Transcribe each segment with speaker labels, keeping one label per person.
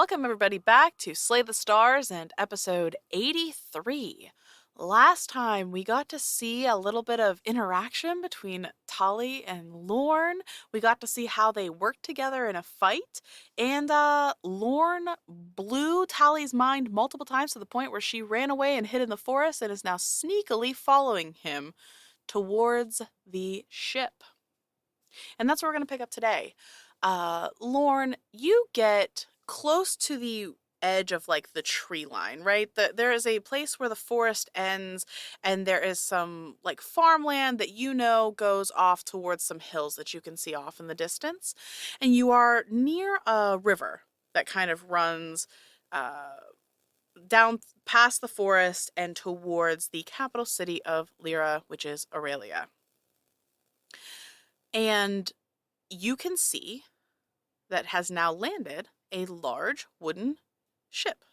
Speaker 1: welcome everybody back to Slay the Stars and episode 83. Last time we got to see a little bit of interaction between Tali and Lorne. We got to see how they worked together in a fight, and Lorne blew Tali's mind multiple times to the point where she ran away and hid in the forest and is now sneakily following him towards the ship. And that's what we're going to pick up today. Lorne, you get close to the edge of like the tree line, right? There is a place where the forest ends, and there is some like farmland that you know goes off towards some hills that you can see off in the distance. And you are near a river that kind of runs down past the forest and towards the capital city of Lyra, which is Aurelia. And you can see that has now landed a large wooden ship.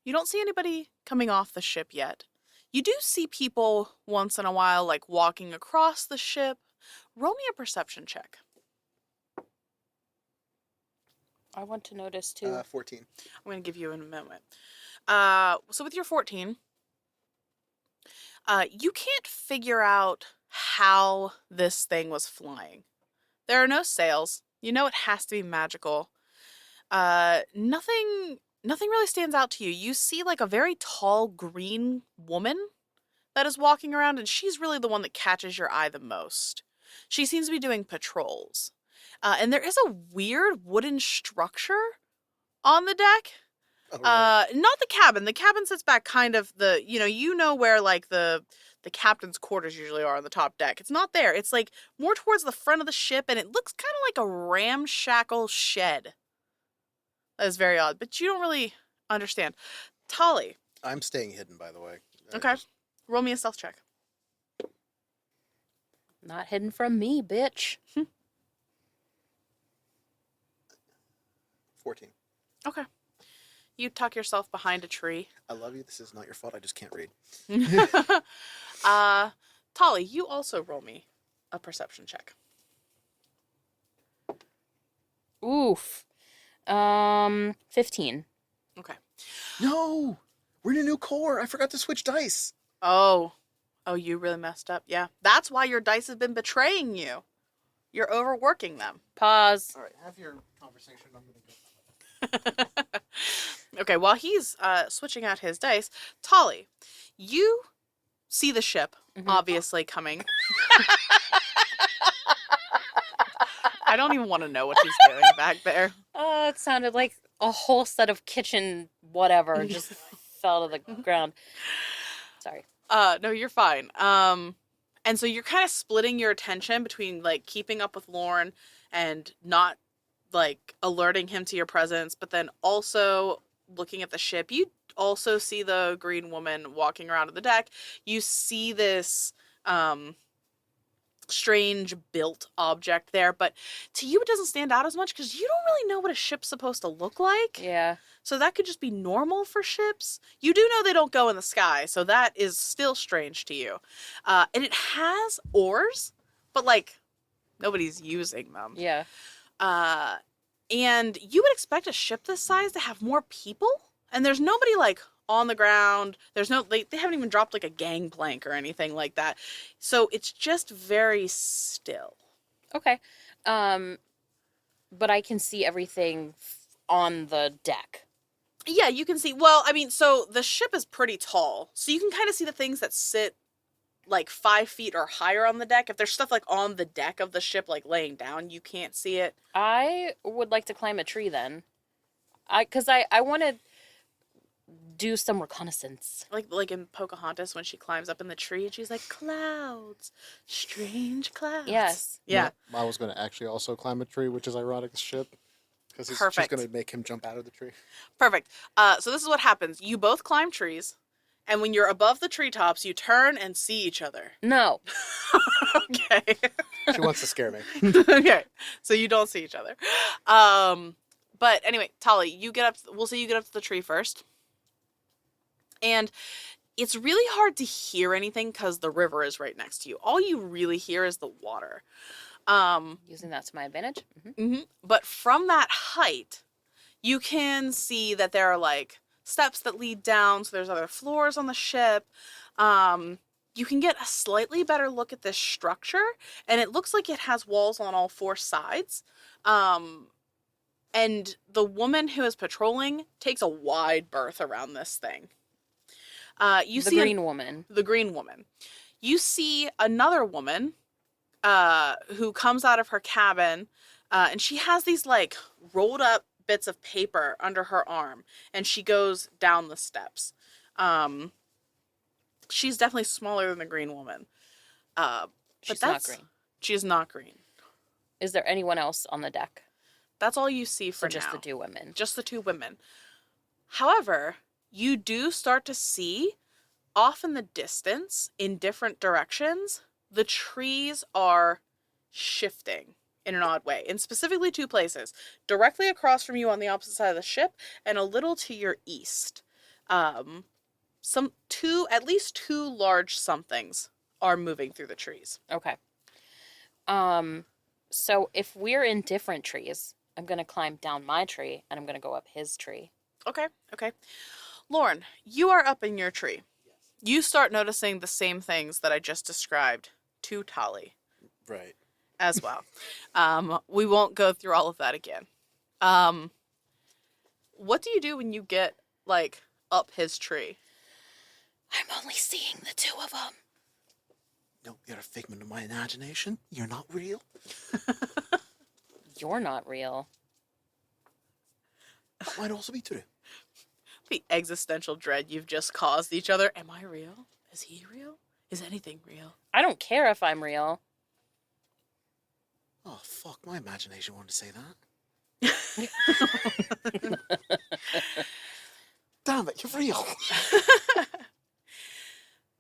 Speaker 1: You don't see anybody coming off the ship yet. You do see people once in a while, like walking across the ship. Roll me a perception check.
Speaker 2: I want to notice too.
Speaker 3: 14.
Speaker 1: I'm going to give you a moment. So with your 14, you can't figure out how this thing was flying. There are no sails. You know it has to be magical. Nothing really stands out to you. You see like a very tall green woman that is walking around, and she's really the one that catches your eye the most. She seems to be doing patrols. And there is a weird wooden structure on the deck.
Speaker 3: Oh, right.
Speaker 1: Not the cabin. The cabin sits back kind of you know where like the captain's quarters usually are on the top deck. It's not there. It's like more towards the front of the ship, and it looks kind of like a ramshackle shed. That is very odd, but you don't really understand. Tali.
Speaker 3: I'm staying hidden, by the way.
Speaker 1: Okay. Roll me a stealth check.
Speaker 2: Not hidden from me, bitch.
Speaker 3: 14.
Speaker 1: Okay. You tuck yourself behind a tree.
Speaker 3: I love you. This is not your fault. I just can't read.
Speaker 1: Tali, you also roll me a perception check.
Speaker 2: Oof. 15.
Speaker 1: Okay.
Speaker 3: No! We're in a new core. I forgot to switch dice.
Speaker 1: Oh, you really messed up. Yeah. That's why your dice have been betraying you. You're overworking them.
Speaker 2: Pause.
Speaker 3: All right, have your conversation. I'm going to go.
Speaker 1: Okay, while he's switching out his dice, Tali, you see the ship, obviously, coming. I don't even want to know what he's doing back there.
Speaker 2: Oh, it sounded like a whole set of kitchen whatever just fell to the ground. Sorry.
Speaker 1: No, you're fine. And so you're kind of splitting your attention between, like, keeping up with Lorne and not, like, alerting him to your presence, but then also looking at the ship. You also see the green woman walking around on the deck. You see this strange built object there, but to you it doesn't stand out as much because you don't really know what a ship's supposed to look like.
Speaker 2: Yeah.
Speaker 1: So that could just be normal for ships. You do know they don't go in the sky, so that is still strange to you. And it has oars, but like nobody's using them.
Speaker 2: Yeah.
Speaker 1: And you would expect a ship this size to have more people, and there's nobody like on the ground. There's no, they haven't even dropped like a gangplank or anything like that. So it's just very still.
Speaker 2: Okay. But I can see everything on the deck.
Speaker 1: Yeah, you can see, well, I mean, so the ship is pretty tall, so you can kind of see the things that sit like 5 feet or higher on the deck. If there's stuff like on the deck of the ship, like laying down, you can't see it.
Speaker 2: I would like to climb a tree then. Because I want to do some reconnaissance.
Speaker 1: Like in Pocahontas when she climbs up in the tree and she's like, clouds, strange clouds.
Speaker 2: Yes.
Speaker 1: Yeah.
Speaker 3: I was going to actually also climb a tree, which is ironic as shit. Because she's
Speaker 1: Perfect.
Speaker 3: going to make him jump out of the tree.
Speaker 1: Perfect. So this is what happens. You both climb trees, and when you're above the treetops, you turn and see each other.
Speaker 2: No.
Speaker 1: Okay.
Speaker 3: She wants to scare me.
Speaker 1: Okay. So you don't see each other. But anyway, Tali, you get up. We'll say you get up to the tree first. And it's really hard to hear anything because the river is right next to you. All you really hear is the water.
Speaker 2: Using that to my advantage.
Speaker 1: But from that height, you can see that there are like steps that lead down, so there's other floors on the ship. You can get a slightly better look at this structure, and it looks like it has walls on all four sides. And the woman who is patrolling takes a wide berth around this thing. You
Speaker 2: The
Speaker 1: see
Speaker 2: green woman.
Speaker 1: the green woman. You see another woman who comes out of her cabin, and she has these like rolled up bits of paper under her arm, and she goes down the steps. She's definitely smaller than the green woman.
Speaker 2: She's not green.
Speaker 1: She is not green.
Speaker 2: Is there anyone else on the deck?
Speaker 1: That's all you see
Speaker 2: So
Speaker 1: for
Speaker 2: just
Speaker 1: now.
Speaker 2: the two women.
Speaker 1: Just the two women. However, you do start to see off in the distance in different directions, the trees are shifting in an odd way, in specifically two places, directly across from you on the opposite side of the ship and a little to your east. At least two large somethings are moving through the trees.
Speaker 2: Okay. So if we're in different trees, I'm going to climb down my tree and I'm going to go up his tree.
Speaker 1: Okay. Lauren, you are up in your tree. You start noticing the same things that I just described to Tali.
Speaker 3: Right.
Speaker 1: As well. We won't go through all of that again. What do you do when you get, like, up his tree?
Speaker 2: I'm only seeing the two of them.
Speaker 3: No, you're a figment of my imagination. You're not real.
Speaker 2: You're not real.
Speaker 3: That might also be true.
Speaker 1: The existential dread you've just caused each other. Am I real? Is he real? Is anything real?
Speaker 2: I don't care if I'm real.
Speaker 3: Oh, fuck, my imagination wanted to say that. Damn it, you're real.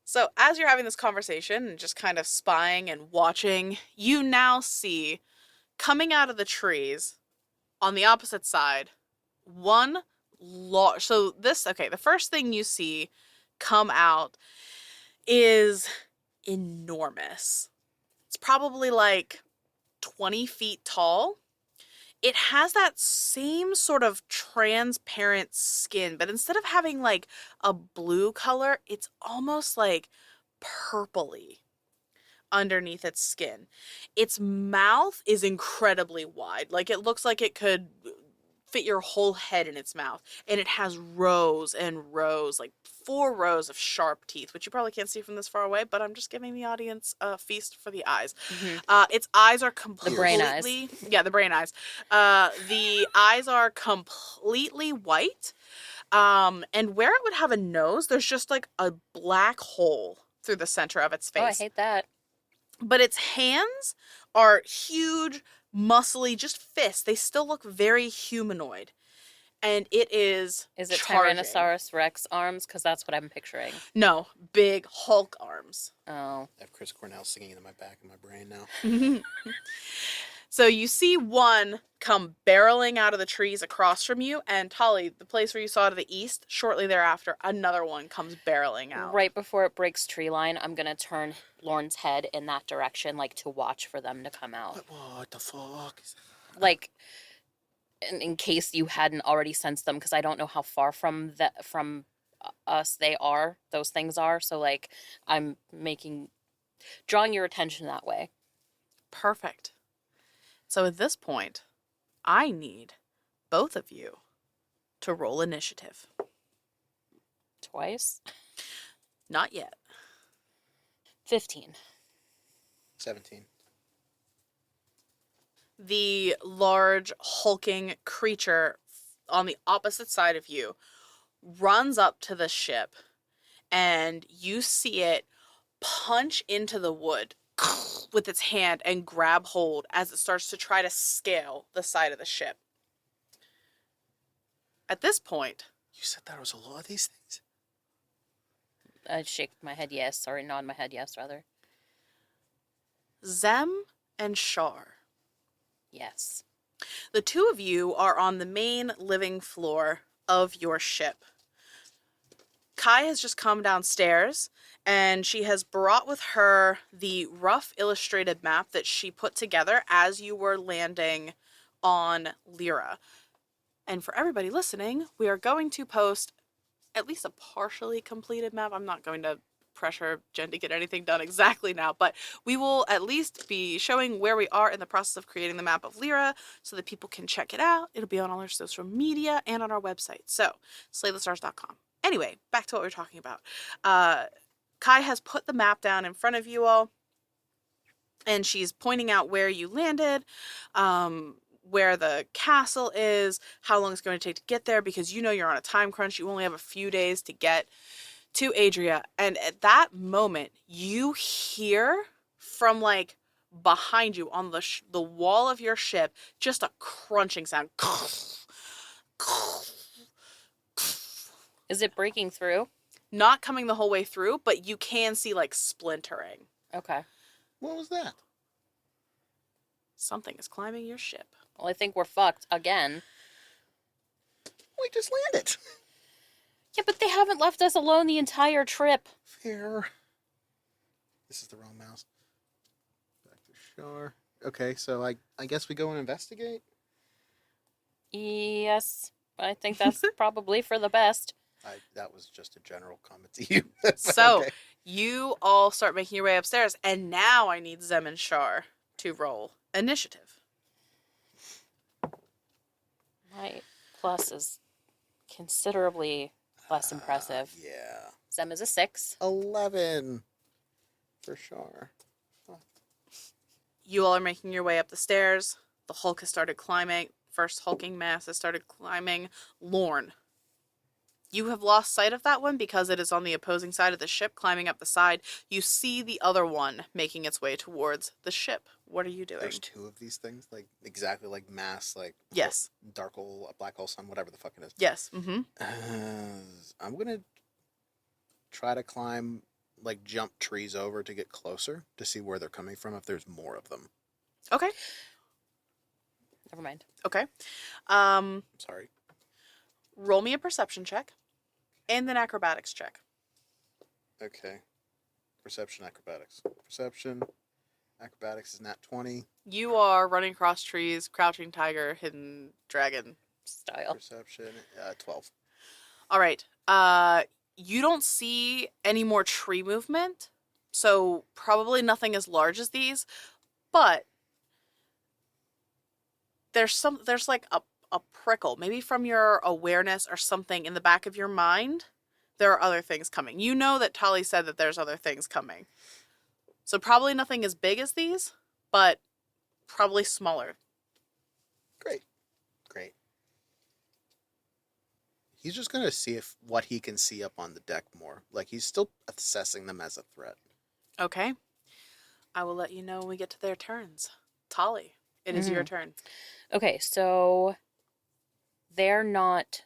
Speaker 1: So as you're having this conversation and just kind of spying and watching, you now see coming out of the trees on the opposite side, the first thing you see come out is enormous. It's probably like 20 feet tall. It has that same sort of transparent skin, but instead of having like a blue color, it's almost like purpley underneath its skin. Its mouth is incredibly wide. Like it looks like it could fit your whole head in its mouth. And it has rows and rows, like 4 rows of sharp teeth, which you probably can't see from this far away, but I'm just giving the audience a feast for the eyes. Its eyes are completely...
Speaker 2: The brain eyes.
Speaker 1: Yeah, the brain eyes. The eyes are completely white. And where it would have a nose, there's just like a black hole through the center of its face.
Speaker 2: Oh, I hate that.
Speaker 1: But its hands are huge, muscly, just fists. They still look very humanoid. And it is
Speaker 2: Is it
Speaker 1: charging.
Speaker 2: Tyrannosaurus Rex arms? Because that's what I'm picturing.
Speaker 1: No, big Hulk arms.
Speaker 2: Oh.
Speaker 3: I have Chris Cornell singing in my back of my brain now.
Speaker 1: So you see one come barreling out of the trees across from you, and Tali, the place where you saw to the east, shortly thereafter, another one comes barreling out.
Speaker 2: Right before it breaks tree line, I'm going to turn Lauren's head in that direction, like, to watch for them to come out.
Speaker 3: What the fuck?
Speaker 2: Like, in case you hadn't already sensed them, because I don't know how far from us those things are. So, like, I'm drawing your attention that way.
Speaker 1: Perfect. So at this point, I need both of you to roll initiative.
Speaker 2: Twice?
Speaker 1: Not yet.
Speaker 2: 15.
Speaker 3: 17.
Speaker 1: The large, hulking creature on the opposite side of you runs up to the ship, and you see it punch into the wood with its hand and grab hold as it starts to try to scale the side of the ship. At this point...
Speaker 3: You said there was a lot of these things?
Speaker 2: I shake my head yes, or nod my head yes, rather.
Speaker 1: Zem and Shar.
Speaker 2: Yes.
Speaker 1: The two of you are on the main living floor of your ship. Kai has just come downstairs and she has brought with her the rough illustrated map that she put together as you were landing on Lyra. And for everybody listening, we are going to post at least a partially completed map. I'm not going to pressure Jen to get anything done exactly now, but we will at least be showing where we are in the process of creating the map of Lyra so that people can check it out. It'll be on all our social media and on our website. So, slaythestars.com. Anyway, back to what we were talking about. Kai has put the map down in front of you all, and she's pointing out where you landed, where the castle is, how long it's going to take to get there, because you know you're on a time crunch. You only have a few days to get to Adria. And at that moment, you hear from like behind you on the wall of your ship just a crunching sound.
Speaker 2: Is it breaking through?
Speaker 1: Not coming the whole way through, but you can see like splintering.
Speaker 2: Okay.
Speaker 3: What was that?
Speaker 1: Something is climbing your ship.
Speaker 2: Well, I think we're fucked again.
Speaker 3: We just landed.
Speaker 2: Yeah, but they haven't left us alone the entire trip.
Speaker 3: Fair. This is the wrong mouse. Back to shore. Okay, so I guess we go and investigate?
Speaker 2: Yes, I think that's probably for the best.
Speaker 3: That was just a general comment to you.
Speaker 1: So,
Speaker 3: okay.
Speaker 1: you all start making your way upstairs, and now I need Zem and Shar to roll initiative.
Speaker 2: My plus is considerably less impressive.
Speaker 3: Yeah.
Speaker 2: Zem is a 6.
Speaker 3: 11. For sure.
Speaker 1: You all are making your way up the stairs. The Hulk has started climbing. First hulking mass has started climbing. Lorne. You have lost sight of that one because it is on the opposing side of the ship, climbing up the side. You see the other one making its way towards the ship. What are you doing?
Speaker 3: There's two of these things, like exactly like mass, like
Speaker 1: Yes.
Speaker 3: dark hole, black hole sun, whatever the fuck it is.
Speaker 1: Yes. Mm-hmm.
Speaker 3: I'm gonna try to climb, like jump trees over to get closer to see where they're coming from. If there's more of them.
Speaker 1: Okay.
Speaker 2: Never mind.
Speaker 1: Okay.
Speaker 3: Sorry.
Speaker 1: Roll me a perception check and an acrobatics check.
Speaker 3: Okay. Perception, acrobatics. Perception, acrobatics is nat 20.
Speaker 1: You are running across trees, crouching tiger, hidden dragon.
Speaker 2: Style.
Speaker 3: Perception, 12.
Speaker 1: All right. You don't see any more tree movement, so probably nothing as large as these, but there's like a prickle, maybe from your awareness or something in the back of your mind. There are other things coming. You know that Tali said that there's other things coming. So probably nothing as big as these, but probably smaller.
Speaker 3: Great. Great. He's just going to see what he can see up on the deck more. Like, he's still assessing them as a threat.
Speaker 1: Okay. I will let you know when we get to their turns. Tali, it is your turn.
Speaker 2: Okay, so they're not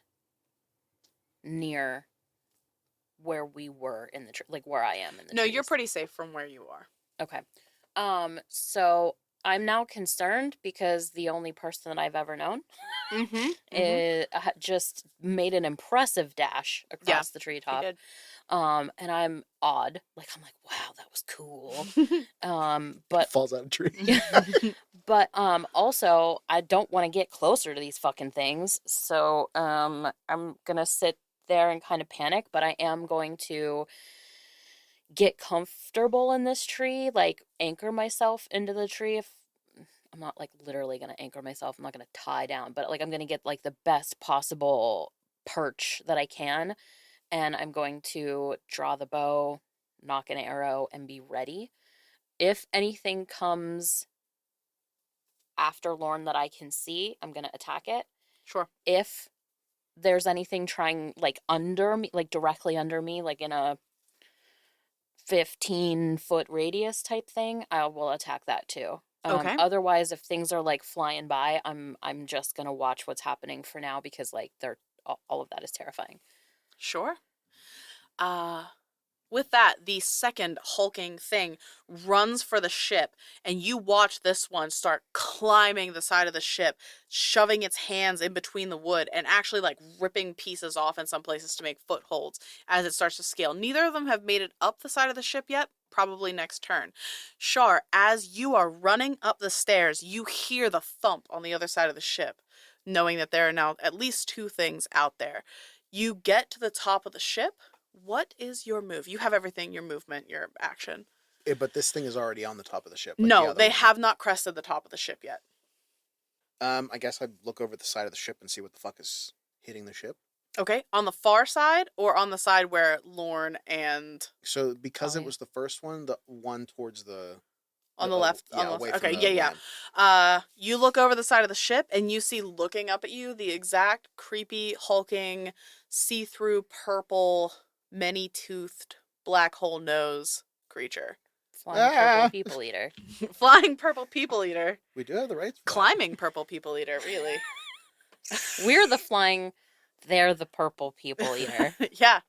Speaker 2: near where we were in the like where I am in the
Speaker 1: No,
Speaker 2: trees.
Speaker 1: you're pretty safe from where you are.
Speaker 2: Okay. So I'm now concerned because the only person that I've ever known just made an impressive dash across the treetop.
Speaker 1: Did.
Speaker 2: And I'm awed. Like, I'm like, wow, that was cool. But
Speaker 3: falls out of a tree.
Speaker 2: but also I don't want to get closer to these fucking things. So I'm gonna sit there and kind of panic, but I am going to get comfortable in this tree, like anchor myself into the tree. If I'm not like literally gonna anchor myself, I'm not gonna tie down, but like I'm gonna get like the best possible perch that I can, and I'm going to draw the bow, nock an arrow, and be ready. If anything comes after Lorne that I can see, I'm gonna attack it.
Speaker 1: Sure.
Speaker 2: If there's anything trying like under me, like directly under me, like in a 15-foot radius type thing, I will attack that too.
Speaker 1: Okay.
Speaker 2: Otherwise, if things are like flying by, I'm just gonna watch what's happening for now because like they're all of that is terrifying.
Speaker 1: Sure. With that, the second hulking thing runs for the ship, and you watch this one start climbing the side of the ship, shoving its hands in between the wood, and actually like ripping pieces off in some places to make footholds as it starts to scale. Neither of them have made it up the side of the ship yet, probably next turn. Shar, as you are running up the stairs, you hear the thump on the other side of the ship, knowing that there are now at least two things out there. You get to the top of the ship. What is your move? You have everything, your movement, your action.
Speaker 3: But this thing is already on the top of the ship. Like the
Speaker 1: No,
Speaker 3: other
Speaker 1: they
Speaker 3: one.
Speaker 1: have not crested the top of the ship yet.
Speaker 3: I guess I'd look over the side of the ship and see what the fuck is hitting the ship.
Speaker 1: Okay, on the far side or on the side where Lorne and
Speaker 3: So because
Speaker 2: Oh,
Speaker 3: it
Speaker 2: yeah.
Speaker 3: was the first one, the one towards the
Speaker 1: on the left,
Speaker 3: yeah,
Speaker 1: on the
Speaker 3: away
Speaker 1: left.
Speaker 3: from
Speaker 1: Okay,
Speaker 3: the
Speaker 1: yeah.
Speaker 3: land.
Speaker 1: You look over the side of the ship and you see looking up at you the exact creepy, hulking, see-through purple, many-toothed, black hole nose creature.
Speaker 2: Flying purple people eater.
Speaker 1: Flying purple people eater.
Speaker 3: We do have the rights for that.
Speaker 1: Climbing purple people eater, really.
Speaker 2: We're the flying, they're the purple people eater.
Speaker 1: Yeah.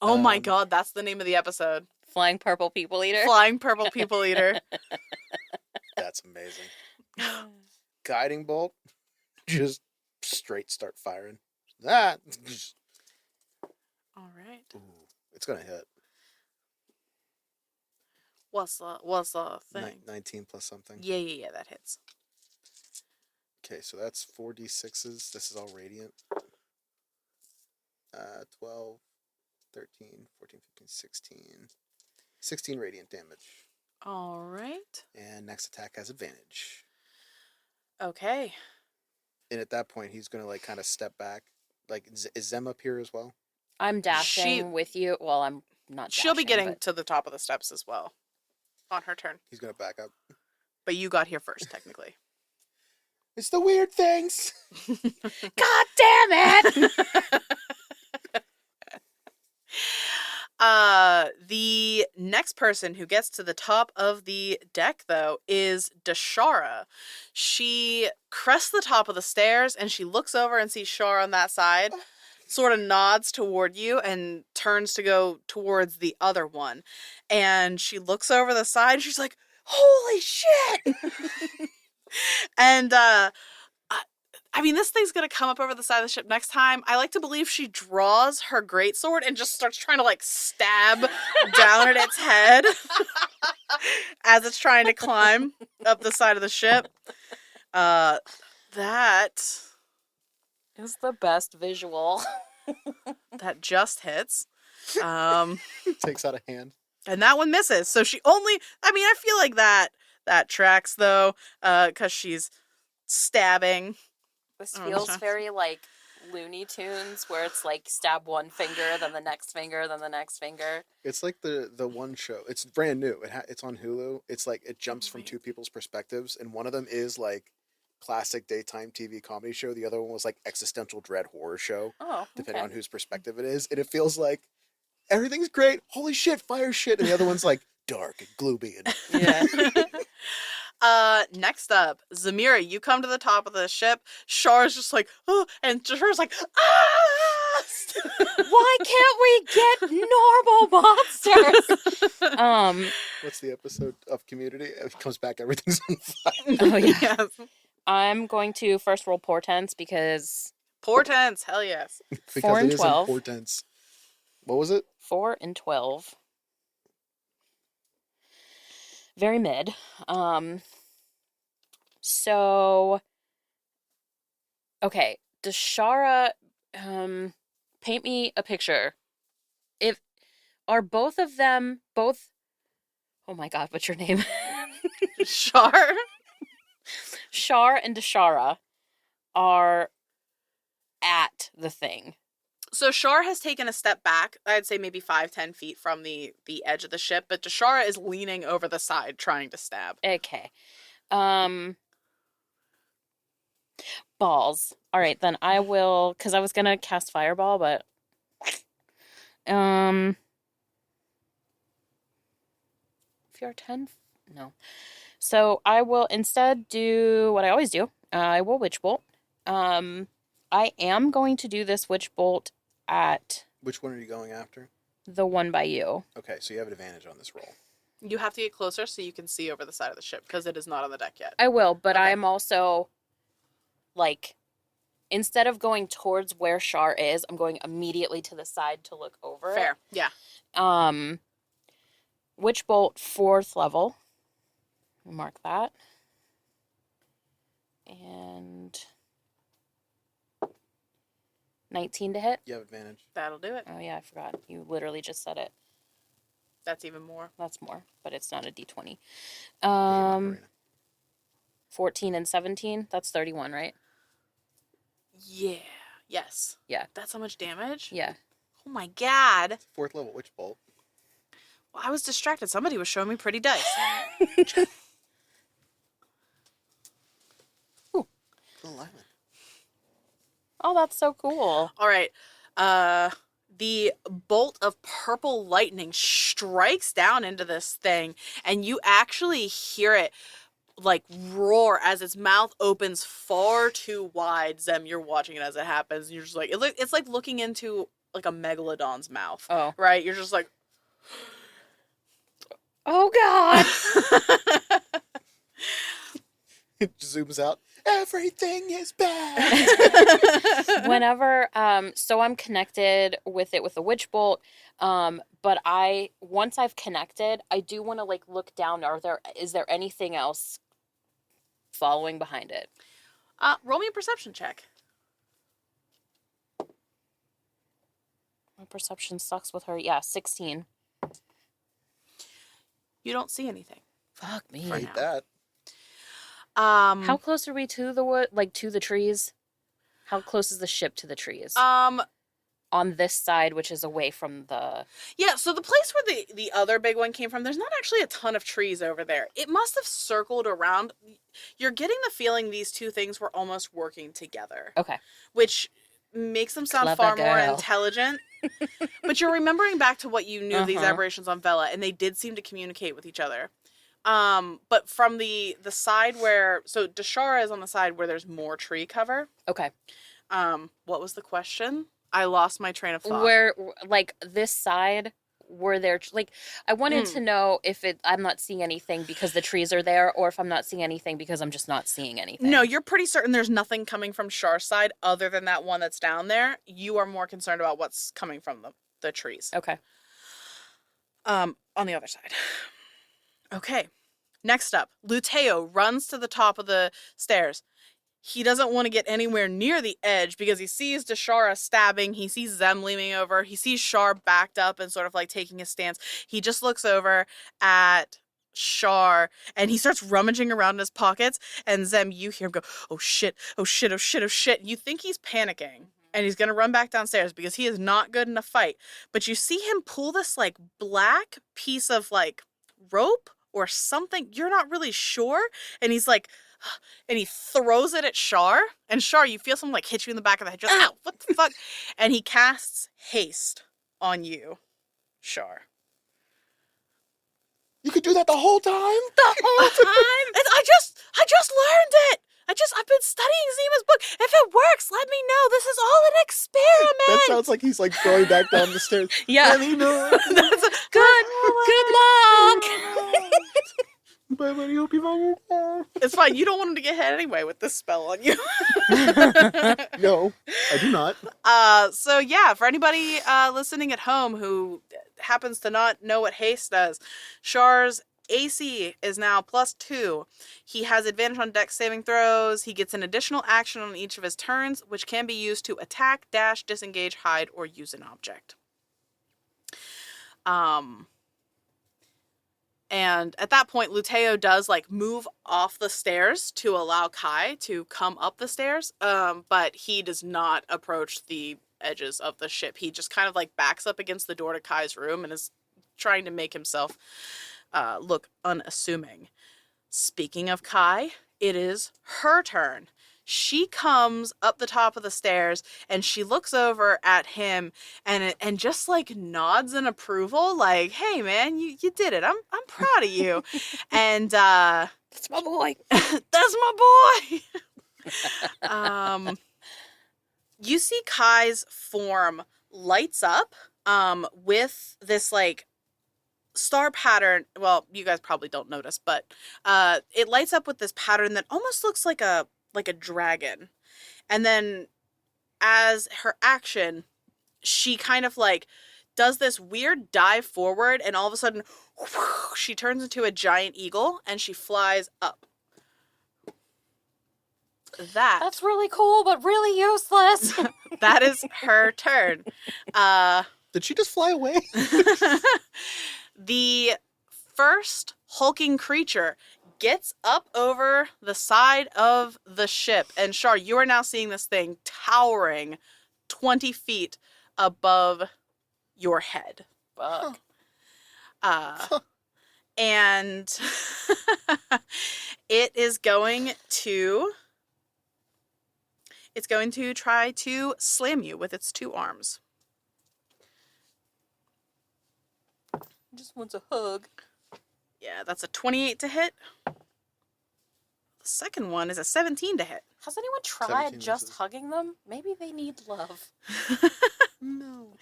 Speaker 1: Oh my
Speaker 3: Um,
Speaker 1: god, that's the name of the episode.
Speaker 2: Flying purple people eater.
Speaker 1: Flying purple people eater.
Speaker 3: That's amazing. Guiding bolt, just straight start firing. That
Speaker 1: All right.
Speaker 3: ooh, it's gonna hit.
Speaker 1: What's the thing?
Speaker 3: 19 plus something.
Speaker 1: Yeah, that hits.
Speaker 3: Okay, so that's 4d6s. This is all radiant. 12, 13, 14, 15, 16. 16 radiant damage.
Speaker 1: All right.
Speaker 3: And next attack has advantage.
Speaker 1: Okay.
Speaker 3: And at that point, he's gonna like kind of step back. Like, is Zem up here as well?
Speaker 2: I'm dashing with you. Well, I'm not dashing.
Speaker 1: She'll be getting
Speaker 2: but
Speaker 1: to the top of the steps as well on her turn.
Speaker 3: He's gonna back up.
Speaker 1: But you got here first, technically.
Speaker 3: It's the weird things.
Speaker 2: God damn it!
Speaker 1: The next person who gets to the top of the deck, though, is Dashara. She crests the top of the stairs, and she looks over and sees Shar on that side, sort of nods toward you, and turns to go towards the other one. And she looks over the side, and she's like, holy shit! And, I mean, this thing's gonna come up over the side of the ship next time. I like to believe she draws her greatsword and just starts trying to, like, stab down at its head as it's trying to climb up the side of the ship. That
Speaker 2: It's the best visual.
Speaker 1: that just hits.
Speaker 3: Takes out a hand.
Speaker 1: And that one misses. So she only, I mean, I feel like that tracks, though, because she's stabbing.
Speaker 2: This
Speaker 1: Oh,
Speaker 2: feels
Speaker 1: gosh.
Speaker 2: very like Looney Tunes, where it's like stab one finger, then the next finger, then the next finger.
Speaker 3: It's like the one show. It's brand new. It's on Hulu. It's like it jumps from two people's perspectives, and one of them is like classic daytime TV comedy show. The other one was like existential dread horror show,
Speaker 2: Oh,
Speaker 3: depending
Speaker 2: okay.
Speaker 3: on whose perspective it is. And it feels like everything's great. Holy shit, fire shit. And the other one's like dark and gloomy and
Speaker 2: Yeah.
Speaker 1: Next up, Zamira, you come to the top of the ship. Shar's just like, oh, and Shar's like, ah!
Speaker 2: Why can't we get normal monsters?
Speaker 3: what's the episode of Community? It comes back, everything's on fire.
Speaker 2: Oh yeah.
Speaker 1: Yes.
Speaker 2: I'm going to first roll portents because
Speaker 1: Portents, hell yes.
Speaker 3: Because
Speaker 2: 4 and
Speaker 3: it is
Speaker 2: 12.
Speaker 3: importance. What was it?
Speaker 2: 4 and 12. Very mid. So okay, Dashara, paint me a picture. If are both of them both oh my god, what's your name?
Speaker 1: Shar?
Speaker 2: Shar and Dashara are at the thing.
Speaker 1: So Shar has taken a step back, I'd say maybe 5-10 feet from the edge of the ship, but Dashara is leaning over the side trying to stab.
Speaker 2: Okay. Balls. All right, then I will, because I was gonna cast fireball, but if you're 10, no. So I will instead do what I always do. I will witch bolt. I am going to do this witch bolt at
Speaker 3: Which one are you going after?
Speaker 2: The one by you.
Speaker 3: Okay, so you have an advantage on this roll.
Speaker 1: You have to get closer so you can see over the side of the ship because it is not on the deck yet.
Speaker 2: I will, but
Speaker 1: Okay.
Speaker 2: I'm also, like, instead of going towards where Shar is, I'm going immediately to the side to look over it.
Speaker 1: Fair. Yeah.
Speaker 2: Witch Bolt, 4th level. Mark that. And 19 to hit.
Speaker 3: You have advantage.
Speaker 1: That'll do it.
Speaker 2: Oh yeah, I forgot. You literally just said it.
Speaker 1: That's even more.
Speaker 2: That's more, but it's not a d20.
Speaker 3: Yeah, Macarena.
Speaker 2: 14 and 17. That's 31, right?
Speaker 1: Yeah. Yes.
Speaker 2: Yeah.
Speaker 1: That's how much damage?
Speaker 2: Yeah.
Speaker 1: Oh my god.
Speaker 3: 4th level Witch Bolt.
Speaker 1: Well, I was distracted. Somebody was showing me pretty dice.
Speaker 3: 11.
Speaker 2: Oh, that's so cool.
Speaker 1: All right. The bolt of purple lightning strikes down into this thing, and you actually hear it like roar as its mouth opens far too wide. Zem, you're watching it as it happens, and you're just like, it's like looking into like a megalodon's mouth.
Speaker 2: Oh.
Speaker 1: Right? You're just like,
Speaker 2: Oh god.
Speaker 3: It zooms out. Everything is bad.
Speaker 2: Whenever so I'm connected with it with the witch bolt, but once I've connected, I do want to like look down. Is there anything else following behind it?
Speaker 1: roll me a perception check.
Speaker 2: My perception sucks with her. Yeah, 16.
Speaker 1: You don't see anything.
Speaker 2: Fuck me.
Speaker 1: For
Speaker 3: Hate
Speaker 1: now.
Speaker 3: that.
Speaker 2: How close are we to the wood? Like to the trees? How close is the ship to the trees? On this side, which is away from the.
Speaker 1: Yeah, so the place where the other big one came from, there's not actually a ton of trees over there. It must have circled around. You're getting the feeling these two things were almost working together.
Speaker 2: Okay.
Speaker 1: Which makes them sound
Speaker 2: Clever
Speaker 1: far more
Speaker 2: girl.
Speaker 1: intelligent. But you're remembering back to what you knew of these
Speaker 2: Uh-huh.
Speaker 1: aberrations on Vela, and they did seem to communicate with each other. But from the side where, so Dashara is on the side where there's more tree cover.
Speaker 2: Okay.
Speaker 1: What was the question? I lost my train of thought.
Speaker 2: Where, like, this side, were there, like, I wanted to know if I'm not seeing anything because the trees are there, or if I'm not seeing anything because I'm just not seeing anything.
Speaker 1: No, you're pretty certain there's nothing coming from Shar's side other than that one that's down there. You are more concerned about what's coming from the trees.
Speaker 2: Okay.
Speaker 1: On the other side. Okay. Next up, Luteo runs to the top of the stairs. He doesn't want to get anywhere near the edge because he sees Dashara stabbing. He sees Zem leaning over. He sees Shar backed up and sort of like taking a stance. He just looks over at Shar and he starts rummaging around in his pockets. And Zem, you hear him go, oh shit, oh shit, oh shit, oh shit. You think he's panicking and he's going to run back downstairs because he is not good in a fight. But you see him pull this like black piece of like rope or something. You're not really sure. And he's like, and he throws it at Shar. And Shar, you feel someone like hit you in the back of the head. Just, ow, what the fuck? And he casts haste on you, Shar.
Speaker 3: You could do that the whole time?
Speaker 1: The whole time? I just learned it. I've been studying Zima's book. If it works, let me know. This is all an experiment.
Speaker 3: That sounds like he's like going back down the stairs.
Speaker 2: Yeah.
Speaker 3: Let me know.
Speaker 2: Good luck.
Speaker 3: Bye, buddy. Hope you find your dad.
Speaker 1: It's fine. You don't want him to get hit anyway with this spell on you.
Speaker 3: No, I do not.
Speaker 1: So yeah, for anybody listening at home who happens to not know what haste does, Shar's AC is now +2. He has advantage on dex saving throws. He gets an additional action on each of his turns, which can be used to attack, dash, disengage, hide, or use an object. And at that point, Luteo does like move off the stairs to allow Kai to come up the stairs. But he does not approach the edges of the ship. He just kind of like backs up against the door to Kai's room and is trying to make himself look unassuming. Speaking of Kai, it is her turn. She comes up the top of the stairs and she looks over at him and just like nods in approval, like, "Hey man, you did it. I'm proud of you." And
Speaker 2: That's my boy.
Speaker 1: that's my boy. You see Kai's form lights up with this like star pattern. Well, you guys probably don't notice, but it lights up with this pattern that almost looks like a dragon. And then as her action, she kind of like does this weird dive forward, and all of a sudden she turns into a giant eagle and she flies up.
Speaker 2: That's really cool, but really useless.
Speaker 1: That is her turn.
Speaker 3: Did she just fly away?
Speaker 1: The first hulking creature gets up over the side of the ship, and Shar, you are now seeing this thing towering 20 feet above your head.
Speaker 2: Fuck.
Speaker 1: And it is going to try to slam you with its 2 arms.
Speaker 2: Just wants a hug.
Speaker 1: Yeah, that's a 28 to hit. The second one is a 17 to hit.
Speaker 2: Has anyone
Speaker 3: 17
Speaker 2: tried just
Speaker 3: misses.
Speaker 2: hugging them? Maybe they need love.
Speaker 3: No.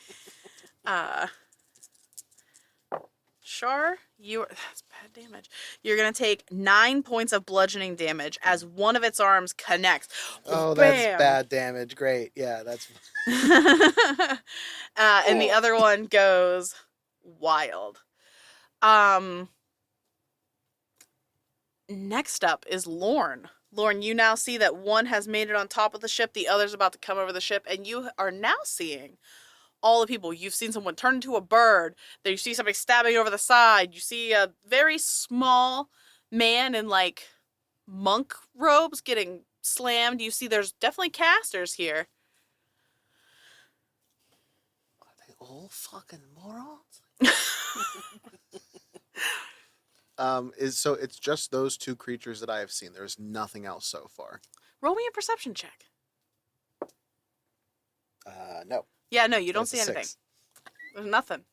Speaker 1: Shar, that's bad damage. You're gonna take 9 points of bludgeoning damage as one of its arms connects.
Speaker 3: Oh,
Speaker 1: Bam!
Speaker 3: that's bad damage. Great. Yeah, that's.
Speaker 1: And the other one goes wild. Next up is Lorne. Lorne, you now see that one has made it on top of the ship, the other's about to come over the ship, and you are now seeing all the people. You've seen someone turn into a bird. Then you see somebody stabbing over the side. You see a very small man in like monk robes getting slammed. You see there's definitely casters here.
Speaker 3: Are they all fucking morons? So it's just those 2 creatures that I have seen. There's nothing else so far.
Speaker 1: Roll me a perception check.
Speaker 3: No.
Speaker 1: Yeah, no, you
Speaker 3: But
Speaker 1: don't
Speaker 3: it's
Speaker 1: see
Speaker 3: a
Speaker 1: anything.
Speaker 3: 6.
Speaker 1: There's nothing.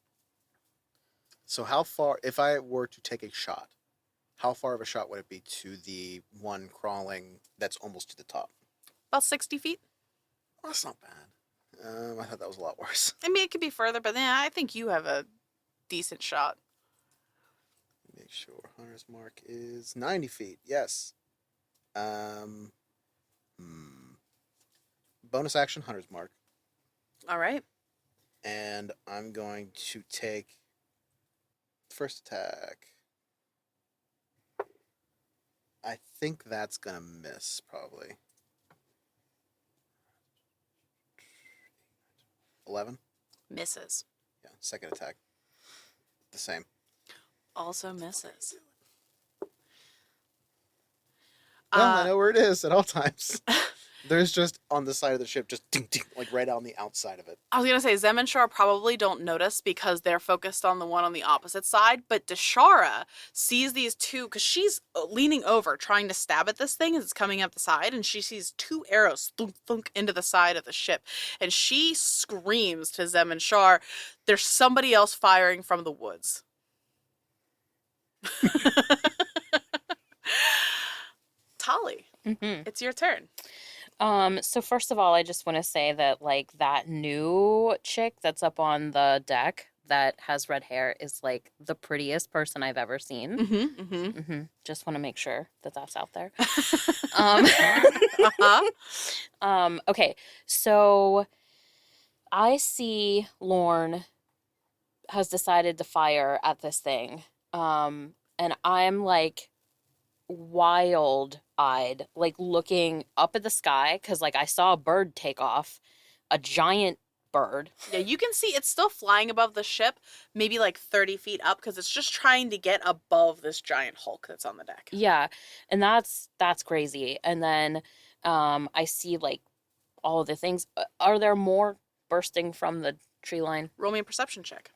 Speaker 3: So how far, if I were to take a shot, how far of a shot would it be to the one crawling that's almost to the top?
Speaker 1: About 60 feet.
Speaker 3: Well, that's not bad. I thought that was a lot worse.
Speaker 1: I mean, it could be further, but yeah, I think you have a decent shot.
Speaker 3: Make sure Hunter's mark is 90 feet. Yes. Bonus action, Hunter's mark.
Speaker 1: All right.
Speaker 3: And I'm going to take first attack. I think that's gonna miss, probably. 11?
Speaker 1: Misses.
Speaker 3: Yeah, second attack. The same.
Speaker 1: Also misses.
Speaker 3: Well, I know where it is at all times. There's just on the side of the ship, just ding, ding, like right on the outside of it.
Speaker 1: I was gonna say Zem and Shar probably don't notice because they're focused on the one on the opposite side, but Deshara sees these 2 because she's leaning over trying to stab at this thing as it's coming up the side, and she sees 2 arrows thunk thunk into the side of the ship, and she screams to Zem and Shar, "There's somebody else firing from the woods." Tali, it's your turn.
Speaker 2: So first of all, I just want to say that like that new chick that's up on the deck that has red hair is like the prettiest person I've ever seen. Just want to make sure that that's out there. Okay, so I see Lorne has decided to fire at this thing, and I'm like wild-eyed, like looking up at the sky because like I saw a bird take off, a giant bird.
Speaker 1: Yeah, you can see it's still flying above the ship, maybe like 30 feet up, because it's just trying to get above this giant hulk that's on the deck.
Speaker 2: Yeah, and that's crazy. And then I see like all of the things. Are there more bursting from the tree line?
Speaker 1: Roll me a perception check.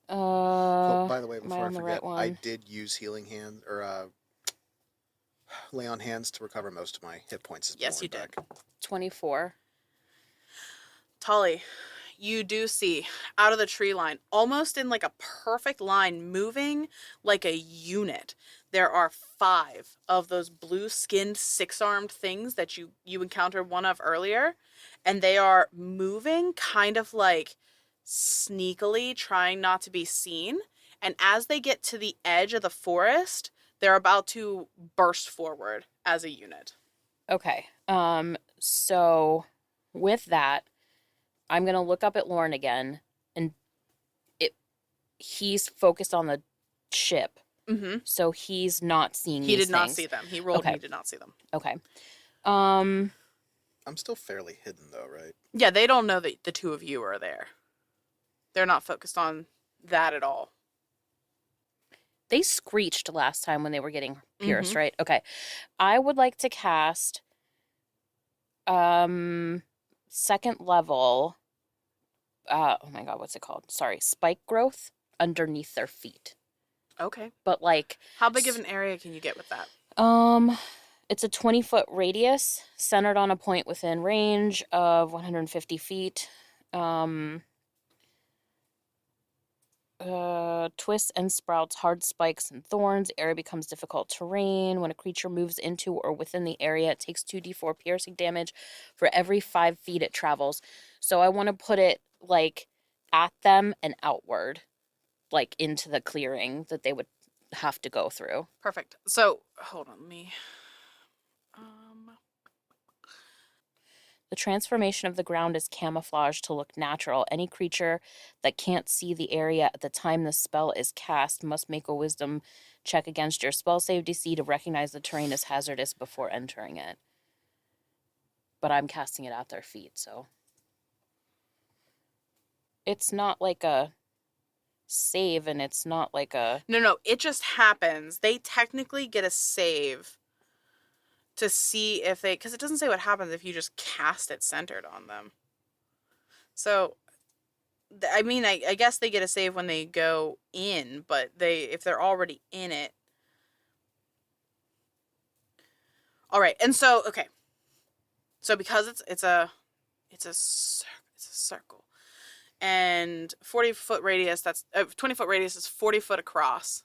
Speaker 3: Oh, by the way,
Speaker 2: am
Speaker 3: before I
Speaker 2: on the
Speaker 3: forget,
Speaker 2: right one?
Speaker 3: I did use healing hand or lay on hands to recover most of my hit points. As
Speaker 1: Yes, you
Speaker 3: back.
Speaker 1: did.
Speaker 2: 24.
Speaker 1: Tali, you do see out of the tree line, almost in like a perfect line, moving like a unit. there are 5 of those blue-skinned, 6-armed things that you encountered one of earlier, and they are moving kind of like sneakily, trying not to be seen. And as they get to the edge of the forest, they're about to burst forward as a unit.
Speaker 2: Okay. So with that, I'm gonna look up at Lauren again, and it he's focused on the ship,
Speaker 1: Mm-hmm.
Speaker 2: so he's not seeing
Speaker 1: He
Speaker 2: these
Speaker 1: did not
Speaker 2: things.
Speaker 1: see them. He rolled and
Speaker 2: Okay.
Speaker 1: he did not see them.
Speaker 2: Okay. Um,
Speaker 3: I'm still fairly hidden though, right?
Speaker 1: Yeah, they don't know that the two of you are there. They're not focused on that at all.
Speaker 2: they screeched last time when they were getting pierced,
Speaker 1: Mm-hmm.
Speaker 2: right? Okay. I would like to cast second level oh my god, what's it called? Sorry, spike growth underneath their feet.
Speaker 1: Okay.
Speaker 2: But like
Speaker 1: How big of an area can you get with that?
Speaker 2: it's a 20-foot radius centered on a point within range of 150 feet. Twists and sprouts hard spikes and thorns. Area becomes difficult terrain. When a creature moves into or within the area, it takes 2d4 piercing damage for every 5 feet it travels. So I want to put it like at them and outward, like into the clearing that they would have to go through.
Speaker 1: Perfect. So, hold on, me.
Speaker 2: The transformation of the ground is camouflaged to look natural. Any creature that can't see the area at the time the spell is cast must make a wisdom check against your spell save DC to recognize the terrain as hazardous before entering it. But I'm casting it at their feet, so. It's not like a save, and it's not like a.
Speaker 1: No, it just happens. They technically get a save to see if they, because it doesn't say what happens if you just cast it centered on them. So, I mean, I guess they get a save when they go in, but if they're already in it. All right, and so okay, so because it's a circle, and 40-foot radius. That's 20-foot radius is 40 foot across.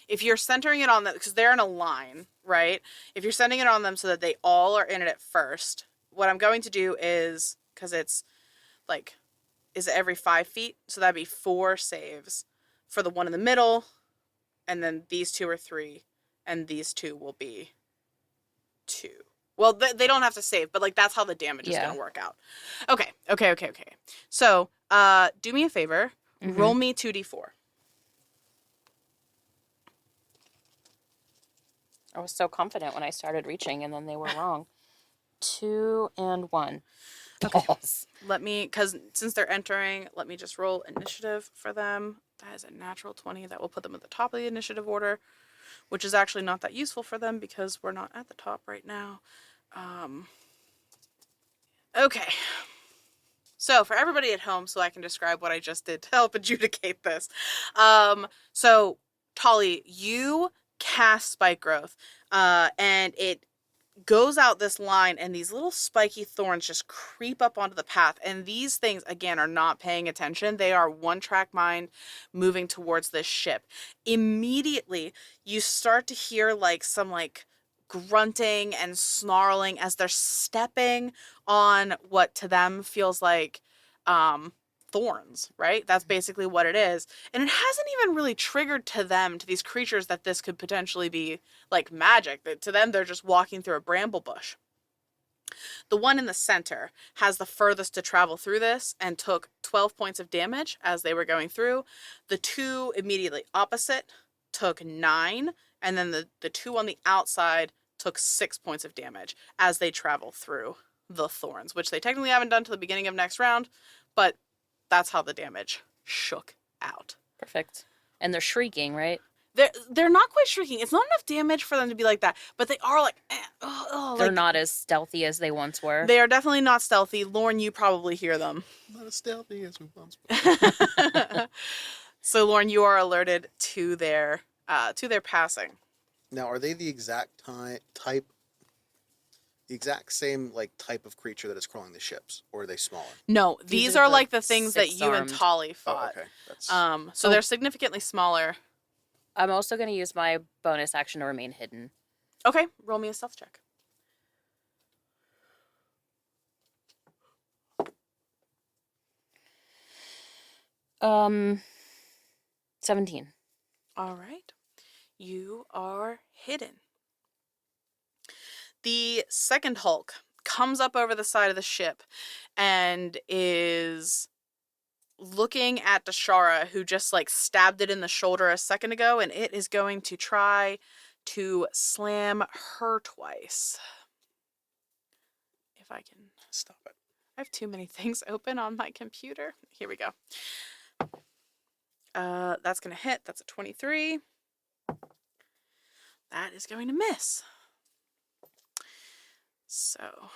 Speaker 1: If you're centering it on them, because they're in a line, right? If you're centering it on them so that they all are in it at first, what I'm going to do is, because it's like, is it every 5 feet? So that'd be 4 saves for the one in the middle, and then these 2 are 3, and these 2 will be 2. Well, they don't have to save, but like that's how the damage is going to work out. Okay. So, do me a favor.
Speaker 2: Mhm.
Speaker 1: Roll me 2d4.
Speaker 2: I was so confident when I started reaching, and then they were wrong. 2 and 1.
Speaker 1: Okay. Let me, because since they're entering, let me just roll initiative for them. That is a natural 20. That will put them at the top of the initiative order, which is actually not that useful for them because we're not at the top right now. Okay. So for everybody at home, so I can describe what I just did to help adjudicate this. So Tolly, you cast spike growth, and it goes out this line, and these little spiky thorns just creep up onto the path. And these things, again, are not paying attention. They are one-track mind moving towards this ship. Immediately, you start to hear like some like grunting and snarling as they're stepping on what to them feels like thorns, right? That's basically what it is. And it hasn't even really triggered to them, to these creatures, that this could potentially be like magic. That to them, they're just walking through a bramble bush. The one in the center has the furthest to travel through this and took 12 points of damage as they were going through. The 2 immediately opposite took 9, and then the 2 on the outside took 6 points of damage as they travel through the thorns, which they technically haven't done till the beginning of next round, but that's how the damage shook out.
Speaker 2: Perfect. And they're shrieking, right?
Speaker 1: They're not quite shrieking. It's not enough damage for them to be like that, but they are like,
Speaker 2: They're
Speaker 1: like,
Speaker 2: not as stealthy as they once were.
Speaker 1: They are definitely not stealthy. Lauren, you probably hear them.
Speaker 3: Not as stealthy as we once were.
Speaker 1: So Lauren, you are alerted to their passing.
Speaker 3: Now, are they the exact the exact same like type of creature that is crawling the ships, or are they smaller?
Speaker 1: No,
Speaker 2: These
Speaker 1: these
Speaker 2: are
Speaker 1: are
Speaker 2: the
Speaker 1: like the things that you and
Speaker 2: 6-armed.
Speaker 1: Tolly
Speaker 3: Oh,
Speaker 1: fought.
Speaker 3: okay. That's
Speaker 1: So
Speaker 2: Oh,
Speaker 1: they're significantly smaller.
Speaker 2: I'm also going to use my bonus action to remain hidden.
Speaker 1: Okay, roll me a stealth check.
Speaker 2: Um, 17.
Speaker 1: All right. You are hidden. The second Hulk comes up over the side of the ship and is looking at Dashara, who just like stabbed it in the shoulder a second ago, and it is going to try to slam her twice. If I can.
Speaker 3: stop it.
Speaker 1: I have too many things open on my computer. Here we go. That's going to hit. That's a 23. That is going to miss. So,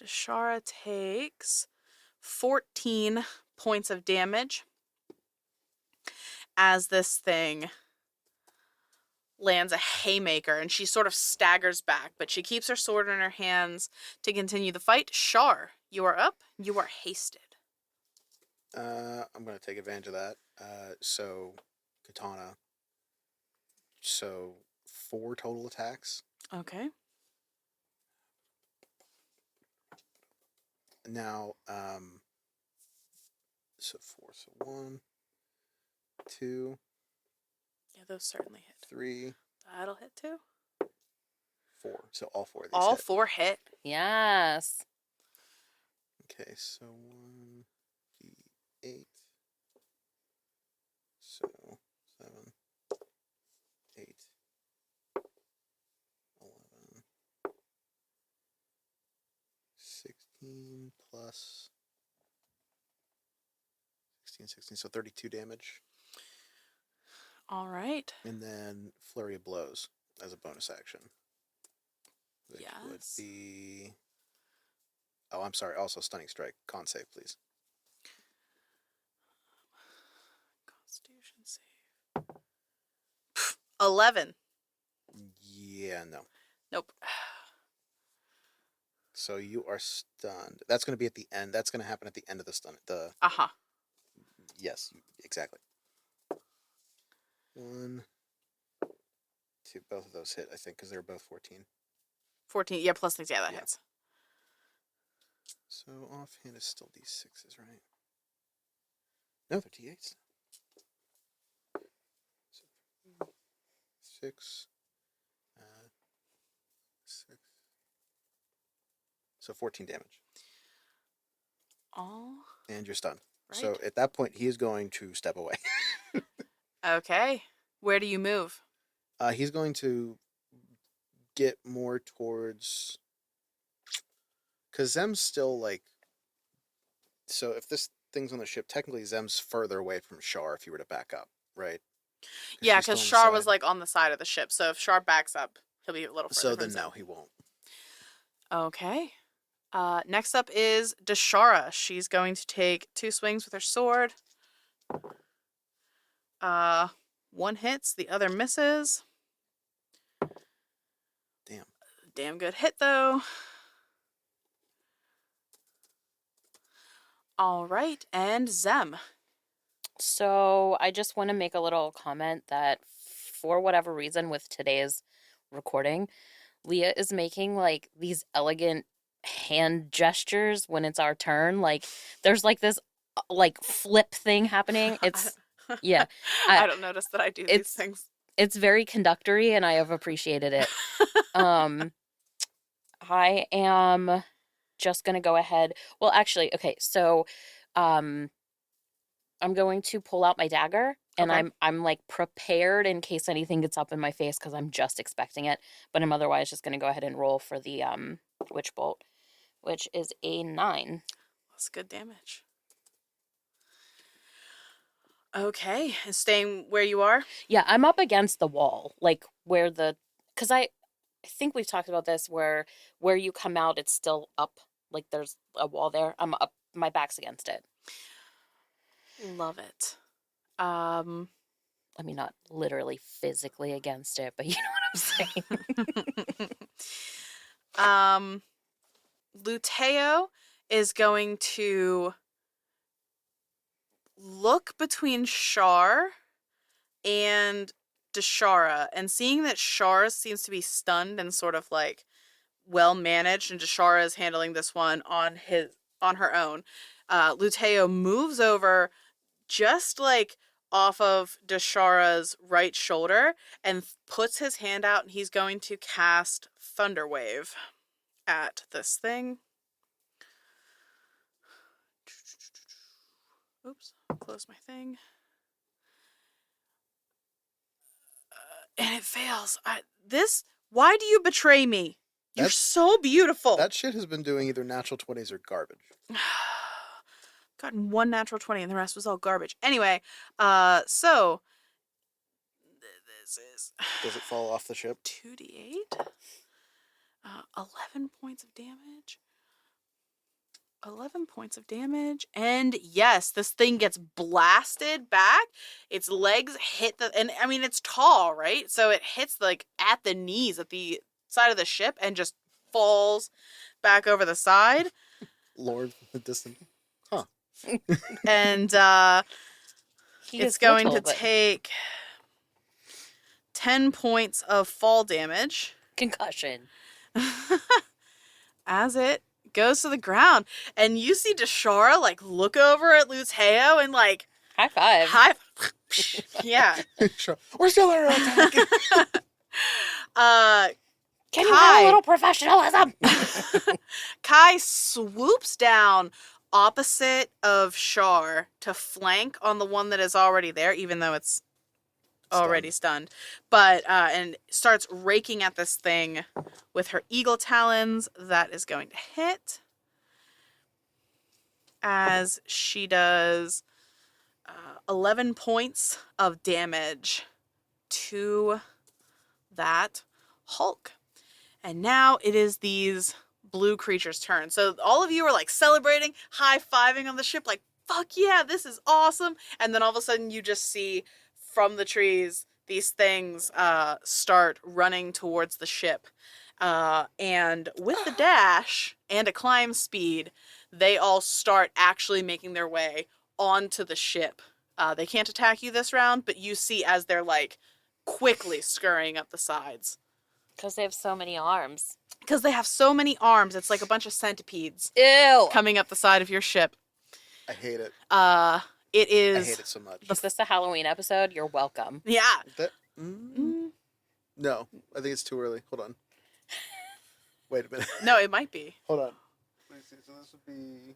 Speaker 1: Dashara takes 14 points of damage as this thing lands a haymaker, and she sort of staggers back, but she keeps her sword in her hands to continue the fight. Shar, you are up. You are hasted.
Speaker 3: I'm gonna take advantage of that. So katana. So 4 total attacks.
Speaker 1: Okay.
Speaker 3: Now, so 4. So 1, 2,
Speaker 1: Yeah, those certainly hit.
Speaker 3: 3,
Speaker 1: That'll hit too.
Speaker 3: 4. So all 4 of these
Speaker 1: All
Speaker 3: hit.
Speaker 1: 4 hit.
Speaker 2: Yes.
Speaker 3: Okay, so 1d8. So 7, 8, 11, 16 plus 16, so 32 damage.
Speaker 1: All right.
Speaker 3: And then Flurry of Blows as a bonus action. Which would
Speaker 1: Yes.
Speaker 3: be. Oh, I'm sorry. Also, Stunning Strike. Con save, please.
Speaker 1: Constitution save. 11.
Speaker 3: Yeah, no.
Speaker 1: Nope.
Speaker 3: So you are stunned. That's going to be at the end. That's going to happen at the end of the stun.
Speaker 1: Uh-huh.
Speaker 3: Yes, exactly. 1, 2. Both of those hit, I think, because they were both 14.
Speaker 1: 14. Yeah, plus things. Yeah, that
Speaker 3: Yeah.
Speaker 1: hits.
Speaker 3: So offhand is still d6s, right? No, they're d8s. So 6. 6. So 14 damage.
Speaker 1: All
Speaker 3: And you're stunned.
Speaker 1: right.
Speaker 3: So at that point, he is going to step away.
Speaker 1: Okay. Where do you move?
Speaker 3: He's going to get more towards. Because Zem's still like. So if this thing's on the ship, technically Zem's further away from Shar if you were to back up, right?
Speaker 1: Yeah,
Speaker 3: she's still
Speaker 1: because
Speaker 3: on the
Speaker 1: Shar was
Speaker 3: side.
Speaker 1: like on the side of the ship. So if Shar backs up, he'll be a little further
Speaker 3: So
Speaker 1: from
Speaker 3: then
Speaker 1: Zem.
Speaker 3: no, he won't.
Speaker 1: Okay. Next up is Dashara. She's going to take 2 swings with her sword. One hits, the other misses.
Speaker 3: Damn.
Speaker 1: Damn good hit, though. All right, and Zem.
Speaker 2: So I just want to make a little comment that for whatever reason with today's recording, Leah is making like these elegant hand gestures when it's our turn. Like there's like this like flip thing happening. It's yeah.
Speaker 1: I don't notice that I do these
Speaker 2: it's
Speaker 1: things.
Speaker 2: it's very conductory and I have appreciated it. I am just gonna go ahead. Well, actually, okay, so I'm going to pull out my dagger and
Speaker 1: Okay.
Speaker 2: I'm like prepared in case anything gets up in my face because I'm just expecting it. But I'm otherwise just gonna go ahead and roll for the witch bolt, which is a 9.
Speaker 1: That's good damage. Okay, and staying where you are?
Speaker 2: Yeah, I'm up against the wall, like where because I think we've talked about this where you come out, it's still up, like there's a wall there. I'm up, my back's against it.
Speaker 1: Love it.
Speaker 2: I mean, not literally physically against it, but you know what I'm saying.
Speaker 1: Luteo is going to look between Shar and Deshara, and seeing that Shar seems to be stunned and sort of like well managed, and Deshara is handling this one on her own. Luteo moves over just like off of Deshara's right shoulder and puts his hand out, and he's going to cast Thunderwave at this thing. Oops, close my thing. And it fails. Why do you betray me? You're so beautiful.
Speaker 3: That shit has been doing either natural 20s or garbage.
Speaker 1: Gotten one natural 20 and the rest was all garbage. Anyway, so this is
Speaker 3: Does it fall off the ship?
Speaker 1: 2d8. 11 points of damage. 11 points of damage. And yes, this thing gets blasted back. Its legs hit and I mean, it's tall, right? So it hits like at the knees at the side of the ship and just falls back over the side.
Speaker 3: Lord from the distant. Huh.
Speaker 1: And it's going to take 10 points of fall damage.
Speaker 2: Concussion.
Speaker 1: As it goes to the ground. And you see Deshara like look over at Luteo and like
Speaker 2: high five.
Speaker 1: Yeah.
Speaker 3: Sure. We're still under attack.
Speaker 2: Can you have a little professionalism?
Speaker 1: Kai swoops down opposite of Shar to flank on the one that is already there, even though it's already stunned. But and starts raking at this thing with her eagle talons. That is going to hit. As she does 11 points of damage to that Hulk. And now it is these blue creatures' turn. So all of you are like celebrating, high-fiving on the ship, like, fuck yeah, this is awesome. And then all of a sudden you just see from the trees these things start running towards the ship. And with the dash and a climb speed, they all start actually making their way onto the ship. They can't attack you this round, but you see as they're like quickly scurrying up the sides.
Speaker 2: Because they have so many arms.
Speaker 1: Because they have so many arms. It's like a bunch of centipedes.
Speaker 2: Ew.
Speaker 1: Coming up the side of your ship.
Speaker 3: I hate it.
Speaker 1: It is...
Speaker 3: I hate it so much.
Speaker 2: Is this a Halloween episode? You're welcome.
Speaker 1: Yeah.
Speaker 3: No, I think it's too early. Hold on. Wait a minute.
Speaker 1: No, it might be.
Speaker 3: Hold on. Let me see. So this would be...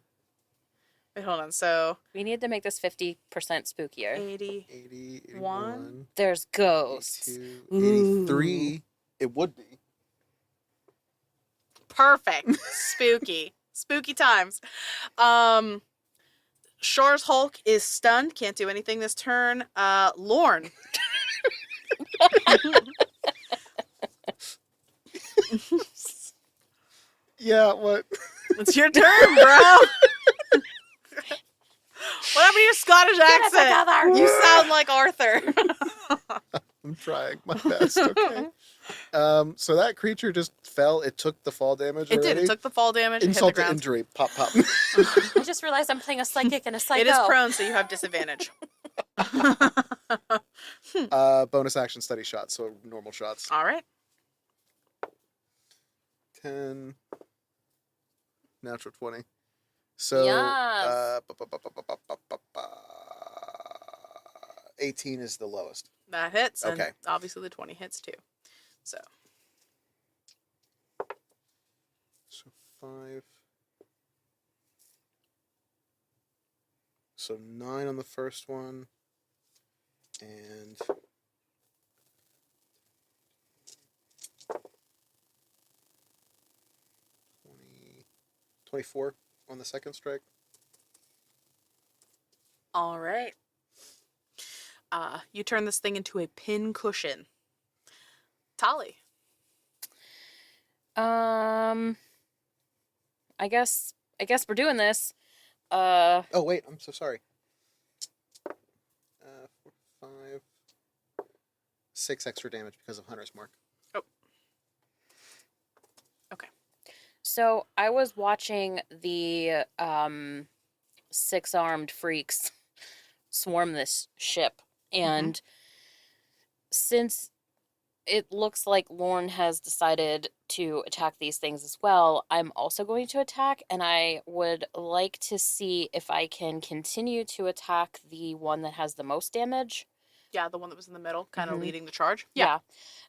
Speaker 1: Wait, hold on. So...
Speaker 2: We need to make this 50% spookier.
Speaker 1: 80,
Speaker 3: 81.
Speaker 2: There's ghosts.
Speaker 3: 82, 83. It would be.
Speaker 1: Perfect. Spooky. Spooky times. Shar's Hulk is stunned. Can't do anything this turn. Lorne.
Speaker 3: Yeah, what?
Speaker 1: It's your turn, bro. Whatever your Scottish accent. You sound like Arthur.
Speaker 3: I'm trying my best, okay? So that creature just fell. It took the fall damage already.
Speaker 1: It did. It took the fall damage.
Speaker 3: Insult
Speaker 1: and hit
Speaker 3: to
Speaker 1: the
Speaker 3: injury. Pop, pop.
Speaker 2: I just realized I'm playing a psychic and a psycho.
Speaker 1: It is prone, so you have disadvantage.
Speaker 3: Bonus action study shots, so normal shots.
Speaker 1: All right.
Speaker 3: 10. Natural 20. So,
Speaker 2: Yes.
Speaker 3: 18 is the lowest.
Speaker 1: That hits. And
Speaker 3: Okay.
Speaker 1: obviously the 20 hits too. So
Speaker 3: 5. So 9 on the first one. And 24 on the second strike.
Speaker 1: all right. You turn this thing into a pin cushion. Tali.
Speaker 2: I guess we're doing this.
Speaker 3: Oh wait, I'm so sorry. 4, 5, 6 extra damage because of Hunter's Mark.
Speaker 1: Oh. Okay.
Speaker 2: So I was watching the six-armed freaks swarm this ship, and since it looks like Lorne has decided to attack these things as well, I'm also going to attack, and I would like to see if I can continue to attack the one that has the most damage.
Speaker 1: Yeah, the one that was in the middle, kind of
Speaker 2: Mhm.
Speaker 1: leading the charge.
Speaker 2: Yeah.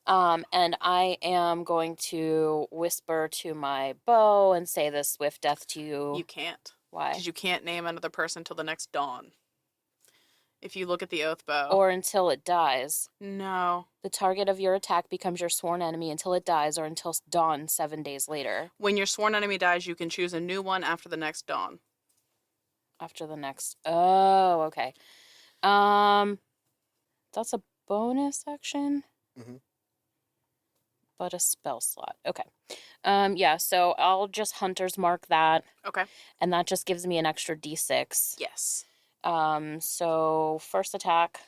Speaker 2: And I am going to whisper to my bow and say the swift death to you.
Speaker 1: You can't.
Speaker 2: Why?
Speaker 1: Because you can't name another person till the next dawn. If you look at the oath bow.
Speaker 2: Or until it dies.
Speaker 1: No.
Speaker 2: The target of your attack becomes your sworn enemy until it dies or until dawn 7 days later.
Speaker 1: When your sworn enemy dies, you can choose a new one after the next dawn.
Speaker 2: After the next. Oh, okay. That's a bonus action.
Speaker 3: Mm-hmm.
Speaker 2: But a spell slot. Okay. Yeah, so I'll just Hunter's Mark that.
Speaker 1: Okay.
Speaker 2: And that just gives me an extra D6.
Speaker 1: Yes.
Speaker 2: So first attack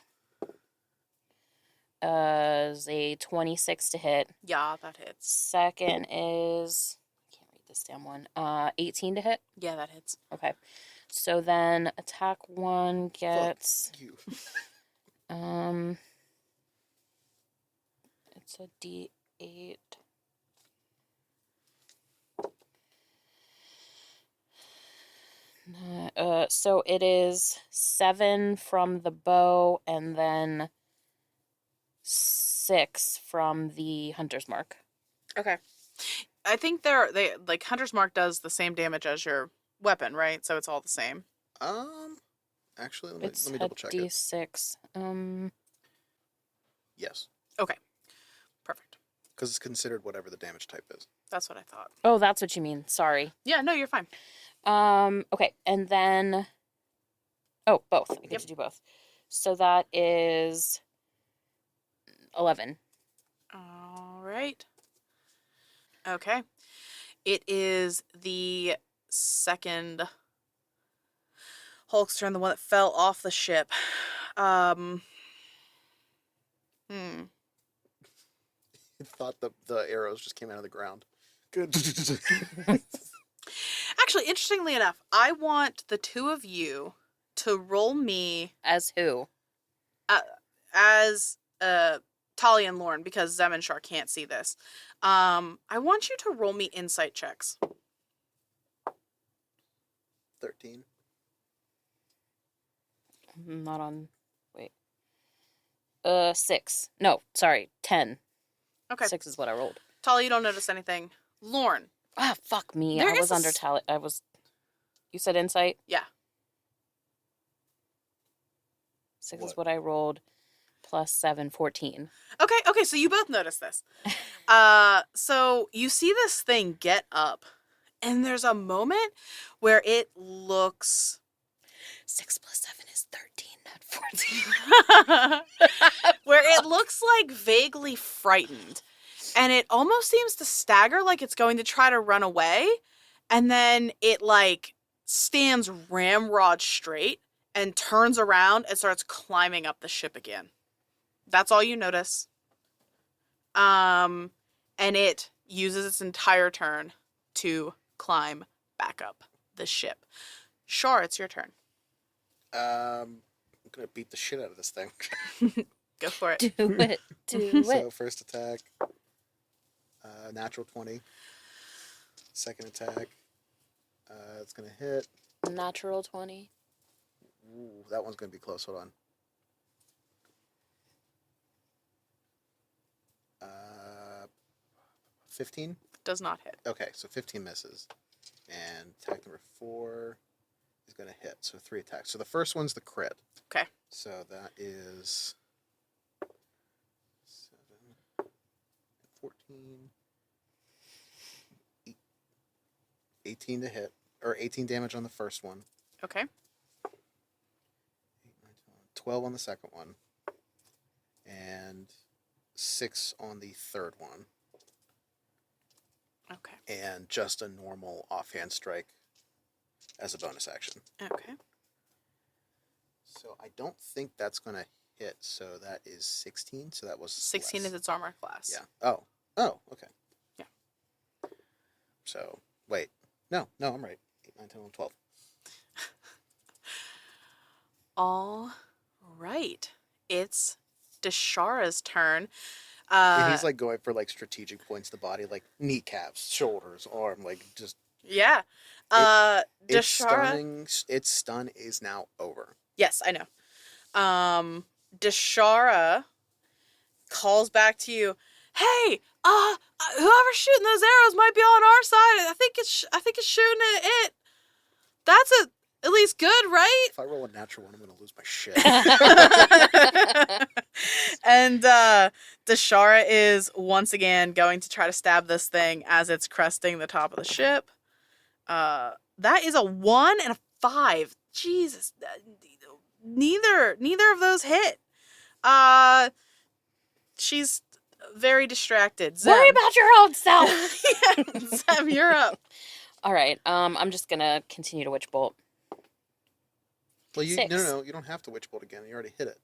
Speaker 2: is a 26 to hit.
Speaker 1: Yeah, that hits.
Speaker 2: Second is, I can't read this damn one. 18 to hit.
Speaker 1: Yeah, that hits.
Speaker 2: Okay. So then attack 1 gets
Speaker 3: Fuck you.
Speaker 2: it's a D8. So it is 7 from the bow and then 6 from the Hunter's Mark.
Speaker 1: Okay. I think they like Hunter's Mark does the same damage as your weapon, right? So it's all the same.
Speaker 3: Actually, let
Speaker 2: It's
Speaker 3: me
Speaker 2: a
Speaker 3: double check it.
Speaker 2: D6.
Speaker 3: Yes,
Speaker 1: Okay. Perfect.
Speaker 3: because it's considered whatever the damage type is.
Speaker 1: That's what I thought.
Speaker 2: Oh, that's what you mean. Sorry.
Speaker 1: Yeah, no, you're fine.
Speaker 2: Okay, and then both. I get
Speaker 1: Yep.
Speaker 2: to do both. So that is 11.
Speaker 1: All right. Okay. It is the second Hulk's turn, the one that fell off the ship.
Speaker 3: I thought the arrows just came out of the ground. Good.
Speaker 1: Actually, interestingly enough, I want the two of you to roll me
Speaker 2: As who?
Speaker 1: as Tali and Lorne, because Zem and Shar can't see this. I want you to roll me insight checks.
Speaker 3: 13.
Speaker 2: Not on. Wait. 6. No, sorry, 10.
Speaker 1: Okay.
Speaker 2: 6 is what I rolled.
Speaker 1: Tali, you don't notice anything. Lorne.
Speaker 2: Ah, fuck me.
Speaker 1: There
Speaker 2: I
Speaker 1: is
Speaker 2: was
Speaker 1: a
Speaker 2: under tally. I was. You said insight?
Speaker 1: Yeah.
Speaker 2: 6
Speaker 3: What?
Speaker 2: is what I rolled. Plus 7, 14.
Speaker 1: Okay, so you both notice this. So you see this thing get up, and there's a moment where it looks
Speaker 2: 6 plus 7 is 13, not 14.
Speaker 1: where it looks like vaguely frightened. And it almost seems to stagger like it's going to try to run away. And then it like stands ramrod straight and turns around and starts climbing up the ship again. That's all you notice. And it uses its entire turn to climb back up the ship. Shar, it's your turn.
Speaker 3: I'm gonna beat the shit out of this thing.
Speaker 1: Go for it.
Speaker 2: Do it. Do
Speaker 3: So
Speaker 2: it.
Speaker 3: first attack, natural 20. Second attack, it's gonna hit.
Speaker 2: Natural 20.
Speaker 3: Ooh, that one's gonna be close. Hold on. 15.
Speaker 1: Does not hit.
Speaker 3: Okay, so 15 misses, and attack number 4 is gonna hit. So 3 attacks. So the first one's the crit.
Speaker 1: Okay.
Speaker 3: So that is 7, 14, 18 to hit, or 18 damage on the first one.
Speaker 1: Okay.
Speaker 3: 12 on the second one, and 6 on the third one,
Speaker 1: Okay.
Speaker 3: and just a normal offhand strike as a bonus action.
Speaker 1: Okay.
Speaker 3: So I don't think that's going to hit, so that is 16, so that was
Speaker 1: 16
Speaker 3: less.
Speaker 1: is its armor class.
Speaker 3: Yeah. Oh, okay.
Speaker 1: Yeah.
Speaker 3: So Wait. No, I'm right. 8, 9, 10, 11, 12.
Speaker 1: All right. It's Deshara's turn.
Speaker 3: And
Speaker 1: Uh,
Speaker 3: he's like going for like strategic points to the body, like kneecaps, shoulders, arm, like just
Speaker 1: yeah.
Speaker 3: it. It's
Speaker 1: Deshara.
Speaker 3: stunning. Its stun is now over.
Speaker 1: Yes, I know. Deshara calls back to you. Hey, whoever's shooting those arrows might be on our side. I think it's shooting at it. That's at least good, right?
Speaker 3: If I roll a natural one, I'm gonna lose my shit.
Speaker 1: And Deshara is once again going to try to stab this thing as it's cresting the top of the ship. That is a 1 and a 5. Jesus, neither of those hit. She's very distracted. Zem.
Speaker 2: Worry about your own self.
Speaker 1: Yeah, Zem, you're up.
Speaker 2: All right. I'm just gonna continue to witch bolt.
Speaker 3: Well, you
Speaker 2: 6.
Speaker 3: no, you don't have to witch bolt again. You already hit it.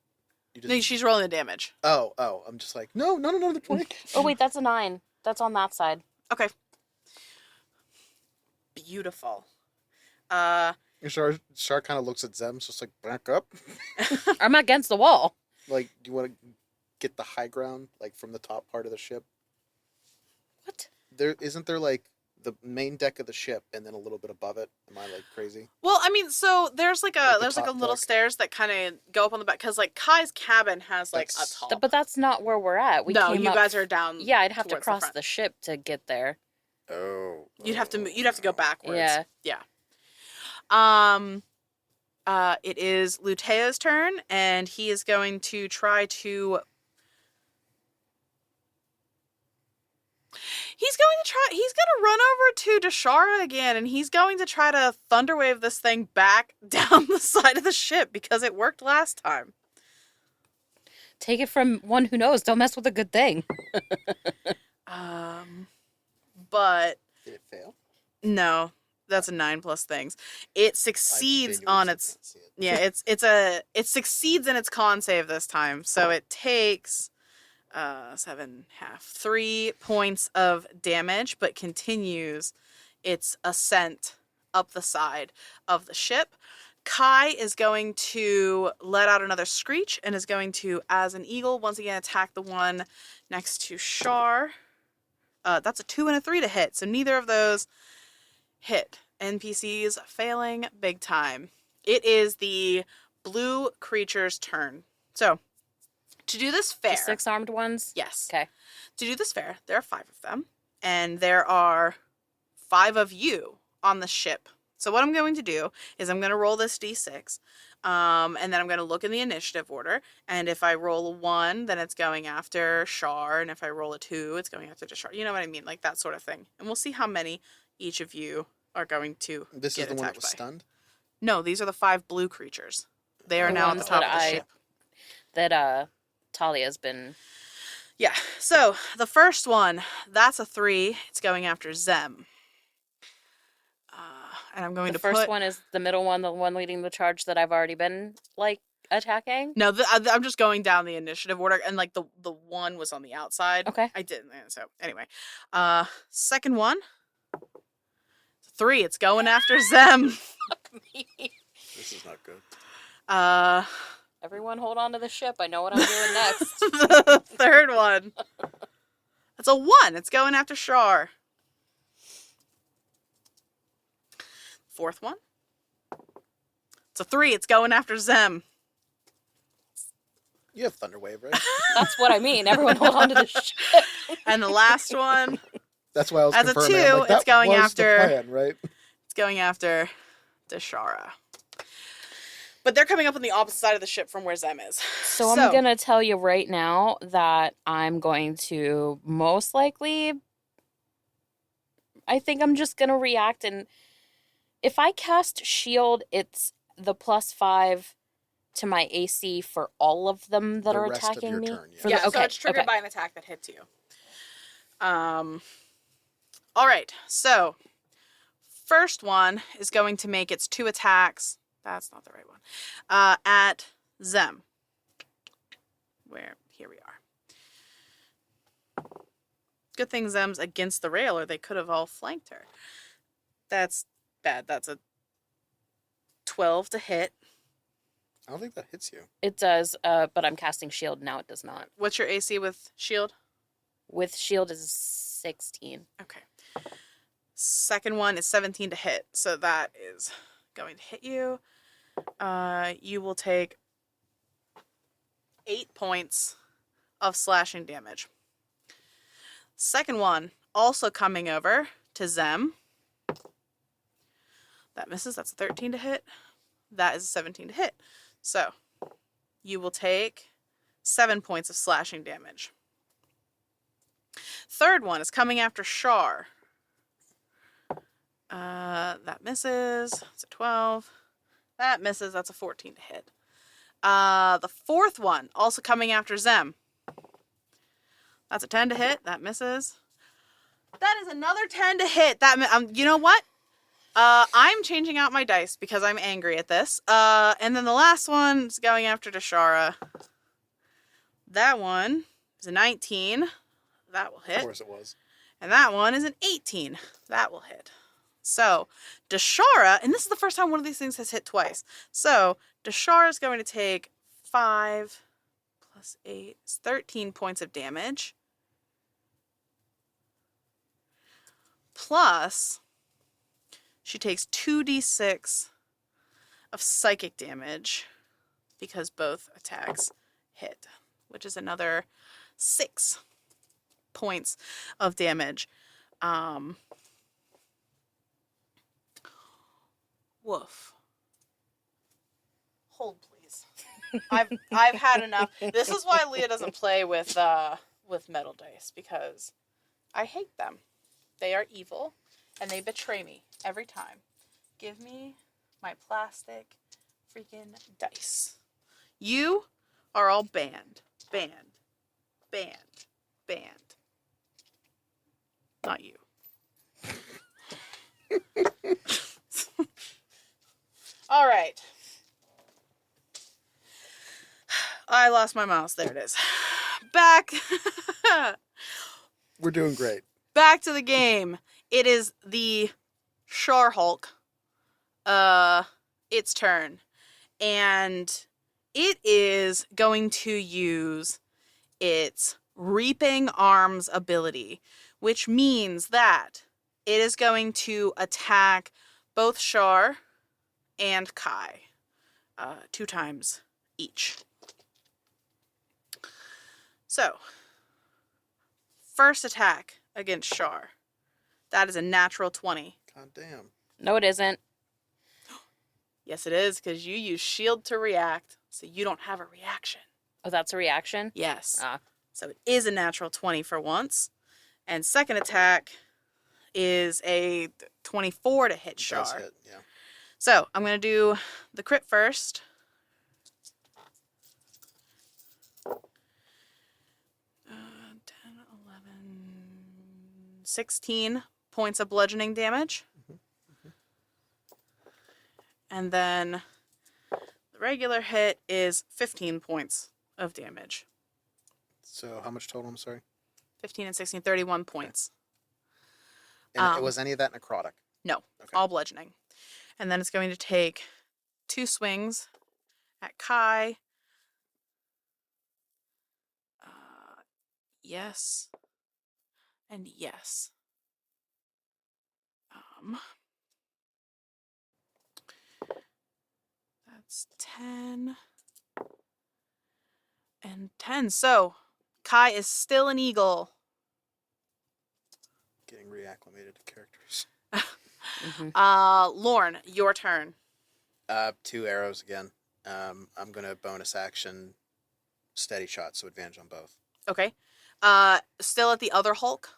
Speaker 3: You
Speaker 1: No, she's rolling the damage.
Speaker 3: Oh, I'm just like no, the point.
Speaker 2: Oh wait, that's a 9. That's on that side.
Speaker 1: Okay. Beautiful.
Speaker 3: Shark kind of looks at Zem, just like back up.
Speaker 2: I'm against the wall.
Speaker 3: Like, do you want to get the high ground, like from the top part of the ship?
Speaker 2: What?
Speaker 3: Isn't there like the main deck of the ship and then a little bit above it? Am I like crazy?
Speaker 1: Well, I mean, so there's like
Speaker 3: Like the
Speaker 1: there's like a
Speaker 3: top
Speaker 1: little
Speaker 3: deck?
Speaker 1: stairs that kind of go up on the back because like Kai's cabin has like
Speaker 3: That's-
Speaker 1: a top.
Speaker 2: But that's not where we're at. We
Speaker 1: No,
Speaker 2: came
Speaker 1: you
Speaker 2: up
Speaker 1: guys are down.
Speaker 2: Yeah, I'd have to
Speaker 1: towards the
Speaker 2: cross
Speaker 1: front.
Speaker 2: the ship to get there.
Speaker 3: Oh.
Speaker 1: You'd have to go backwards.
Speaker 2: Yeah.
Speaker 1: Yeah. It is Lutea's turn, and he is going to try to. He's going to run over to Deshara again, and he's going to try to thunderwave this thing back down the side of the ship because it worked last time.
Speaker 2: Take it from one who knows. Don't mess with a good thing.
Speaker 1: But
Speaker 3: Did it fail?
Speaker 1: no, that's a 9 plus things. It
Speaker 3: I
Speaker 1: succeeds
Speaker 3: genuinely
Speaker 1: on
Speaker 3: still
Speaker 1: its.
Speaker 3: can't see it.
Speaker 1: Yeah, it succeeds in its con save this time, so it takes 3 points of damage, but continues its ascent up the side of the ship. Kai is going to let out another screech and is going to, as an eagle, once again attack the one next to Shar. That's a 2 and a 3 to hit, so neither of those hit. NPCs failing big time. It is the blue creature's turn. So, to do this fair...
Speaker 2: The 6 armed ones?
Speaker 1: Yes.
Speaker 2: Okay.
Speaker 1: To do this fair, there are 5 of them, and there are 5 of you on the ship. So what I'm going to do is I'm going to roll this d6, and then I'm going to look in the initiative order, and if I roll a 1, then it's going after Shar, and if I roll a 2, it's going after Shar. You know what I mean? Like that sort of thing. And we'll see how many each of you are going to
Speaker 3: This
Speaker 1: get
Speaker 3: is the one that
Speaker 1: attacked
Speaker 3: was
Speaker 1: by.
Speaker 3: stunned?
Speaker 1: No, these are the 5 blue creatures. They are
Speaker 2: The
Speaker 1: now at the
Speaker 2: ones
Speaker 1: top
Speaker 2: that
Speaker 1: of the
Speaker 2: I-
Speaker 1: ship.
Speaker 2: That Talia's been...
Speaker 1: Yeah, so the first one, that's a 3. It's going after Zem. And I'm going
Speaker 2: The
Speaker 1: to
Speaker 2: first
Speaker 1: put...
Speaker 2: one is the middle one, the one leading the charge that I've already been, like, attacking?
Speaker 1: No, I'm just going down the initiative order, and like the 1 was on the outside.
Speaker 2: Okay.
Speaker 1: I didn't. So anyway, second one, 3. It's going after Zem.
Speaker 3: This is not good.
Speaker 2: Everyone hold on to the ship. I know what I'm doing next.
Speaker 1: The third one, that's a 1. It's going after Shar. Fourth one, it's a 3. It's going after Zem.
Speaker 3: You have Thunderwave, right?
Speaker 2: That's what I mean. Everyone hold on to the ship.
Speaker 1: And the last one,
Speaker 3: That's why I was
Speaker 1: As a
Speaker 3: confirming.
Speaker 1: 2,
Speaker 3: I'm like,
Speaker 1: it's
Speaker 3: that
Speaker 1: going
Speaker 3: was
Speaker 1: after-
Speaker 3: the plan, right?
Speaker 1: it's going after Deshara. But they're coming up on the opposite side of the ship from where Zem is.
Speaker 2: So I'm going to tell you right now that I'm going to most likely... I think I'm just going to react, and if I cast shield, it's the +5 to my AC for all of them that
Speaker 3: The
Speaker 2: are
Speaker 3: rest of
Speaker 2: attacking
Speaker 3: your
Speaker 2: me.
Speaker 3: turn, yeah.
Speaker 2: For
Speaker 1: Yeah,
Speaker 2: the, okay,
Speaker 1: so it's triggered
Speaker 2: okay.
Speaker 1: by an attack that hits you. All right, so first one is going to make its 2 attacks. That's not the right one. At Zem. Here we are. Good thing Zem's against the rail, or they could have all flanked her. That's bad. That's a 12 to hit.
Speaker 3: I don't think that hits you.
Speaker 2: It does, but I'm casting shield now. It does not.
Speaker 1: What's your AC with shield?
Speaker 2: With shield is 16.
Speaker 1: Okay. Second one is 17 to hit, so that is going to hit you. You will take 8 points of slashing damage. Second one, also coming over to Zem. That misses. That's a 13 to hit. That is a 17 to hit. So, you will take 7 points of slashing damage. Third one is coming after Shar. That misses. It's a 12. That misses. That's a 14 to hit. The fourth one, also coming after Zem. That's a 10 to hit. That misses. That is another 10 to hit. You know what? I'm changing out my dice because I'm angry at this. And then the last one is going after Dashara. That one is a 19. That will hit.
Speaker 3: Of course it was.
Speaker 1: And that one is an 18. That will hit. So, Dashara, and this is the first time one of these things has hit twice. So, Dashara is going to take 5 plus 8 is 13 points of damage. Plus, she takes 2d6 of psychic damage because both attacks hit, which is another 6 points of damage. Woof. Hold, please. I've had enough. This is why Leah doesn't play with metal dice, because I hate them. They are evil, and they betray me every time. Give me my plastic freaking dice. You are all banned. Banned. Banned. Banned. Not you. All right. I lost my mouse. There it is. Back.
Speaker 3: We're doing great.
Speaker 1: Back to the game. It is the Shar Hulk. Its turn. And it is going to use its Reaping Arms ability, which means that it is going to attack both Shar and Kai 2 times each. So, first attack against Shar. That is a natural 20.
Speaker 3: God damn.
Speaker 2: No, it isn't.
Speaker 1: Yes, it is, because you use shield to react, so you don't have a reaction.
Speaker 2: Oh, that's a reaction?
Speaker 1: Yes.
Speaker 2: Ah.
Speaker 1: So it is a natural 20 for once. And second attack is a 24 to hit Shar.
Speaker 3: Does hit, yeah.
Speaker 1: So I'm going to do the crit first. 10, 11, 16 points of bludgeoning damage. And then the regular hit is 15 points of damage.
Speaker 3: So how much total, I'm sorry?
Speaker 1: 15 and 16, 31 points.
Speaker 3: And was any of that necrotic?
Speaker 1: No,
Speaker 3: Okay.
Speaker 1: all bludgeoning. And then it's going to take 2 swings at Kai. Yes. And yes. That's 10. And 10. So, Kai is still an eagle.
Speaker 3: Getting reacclimated to characters.
Speaker 1: Lorne, your turn.
Speaker 3: 2 arrows again. I'm going to bonus action steady shot, so advantage on both.
Speaker 1: Okay. Still at the other Hulk?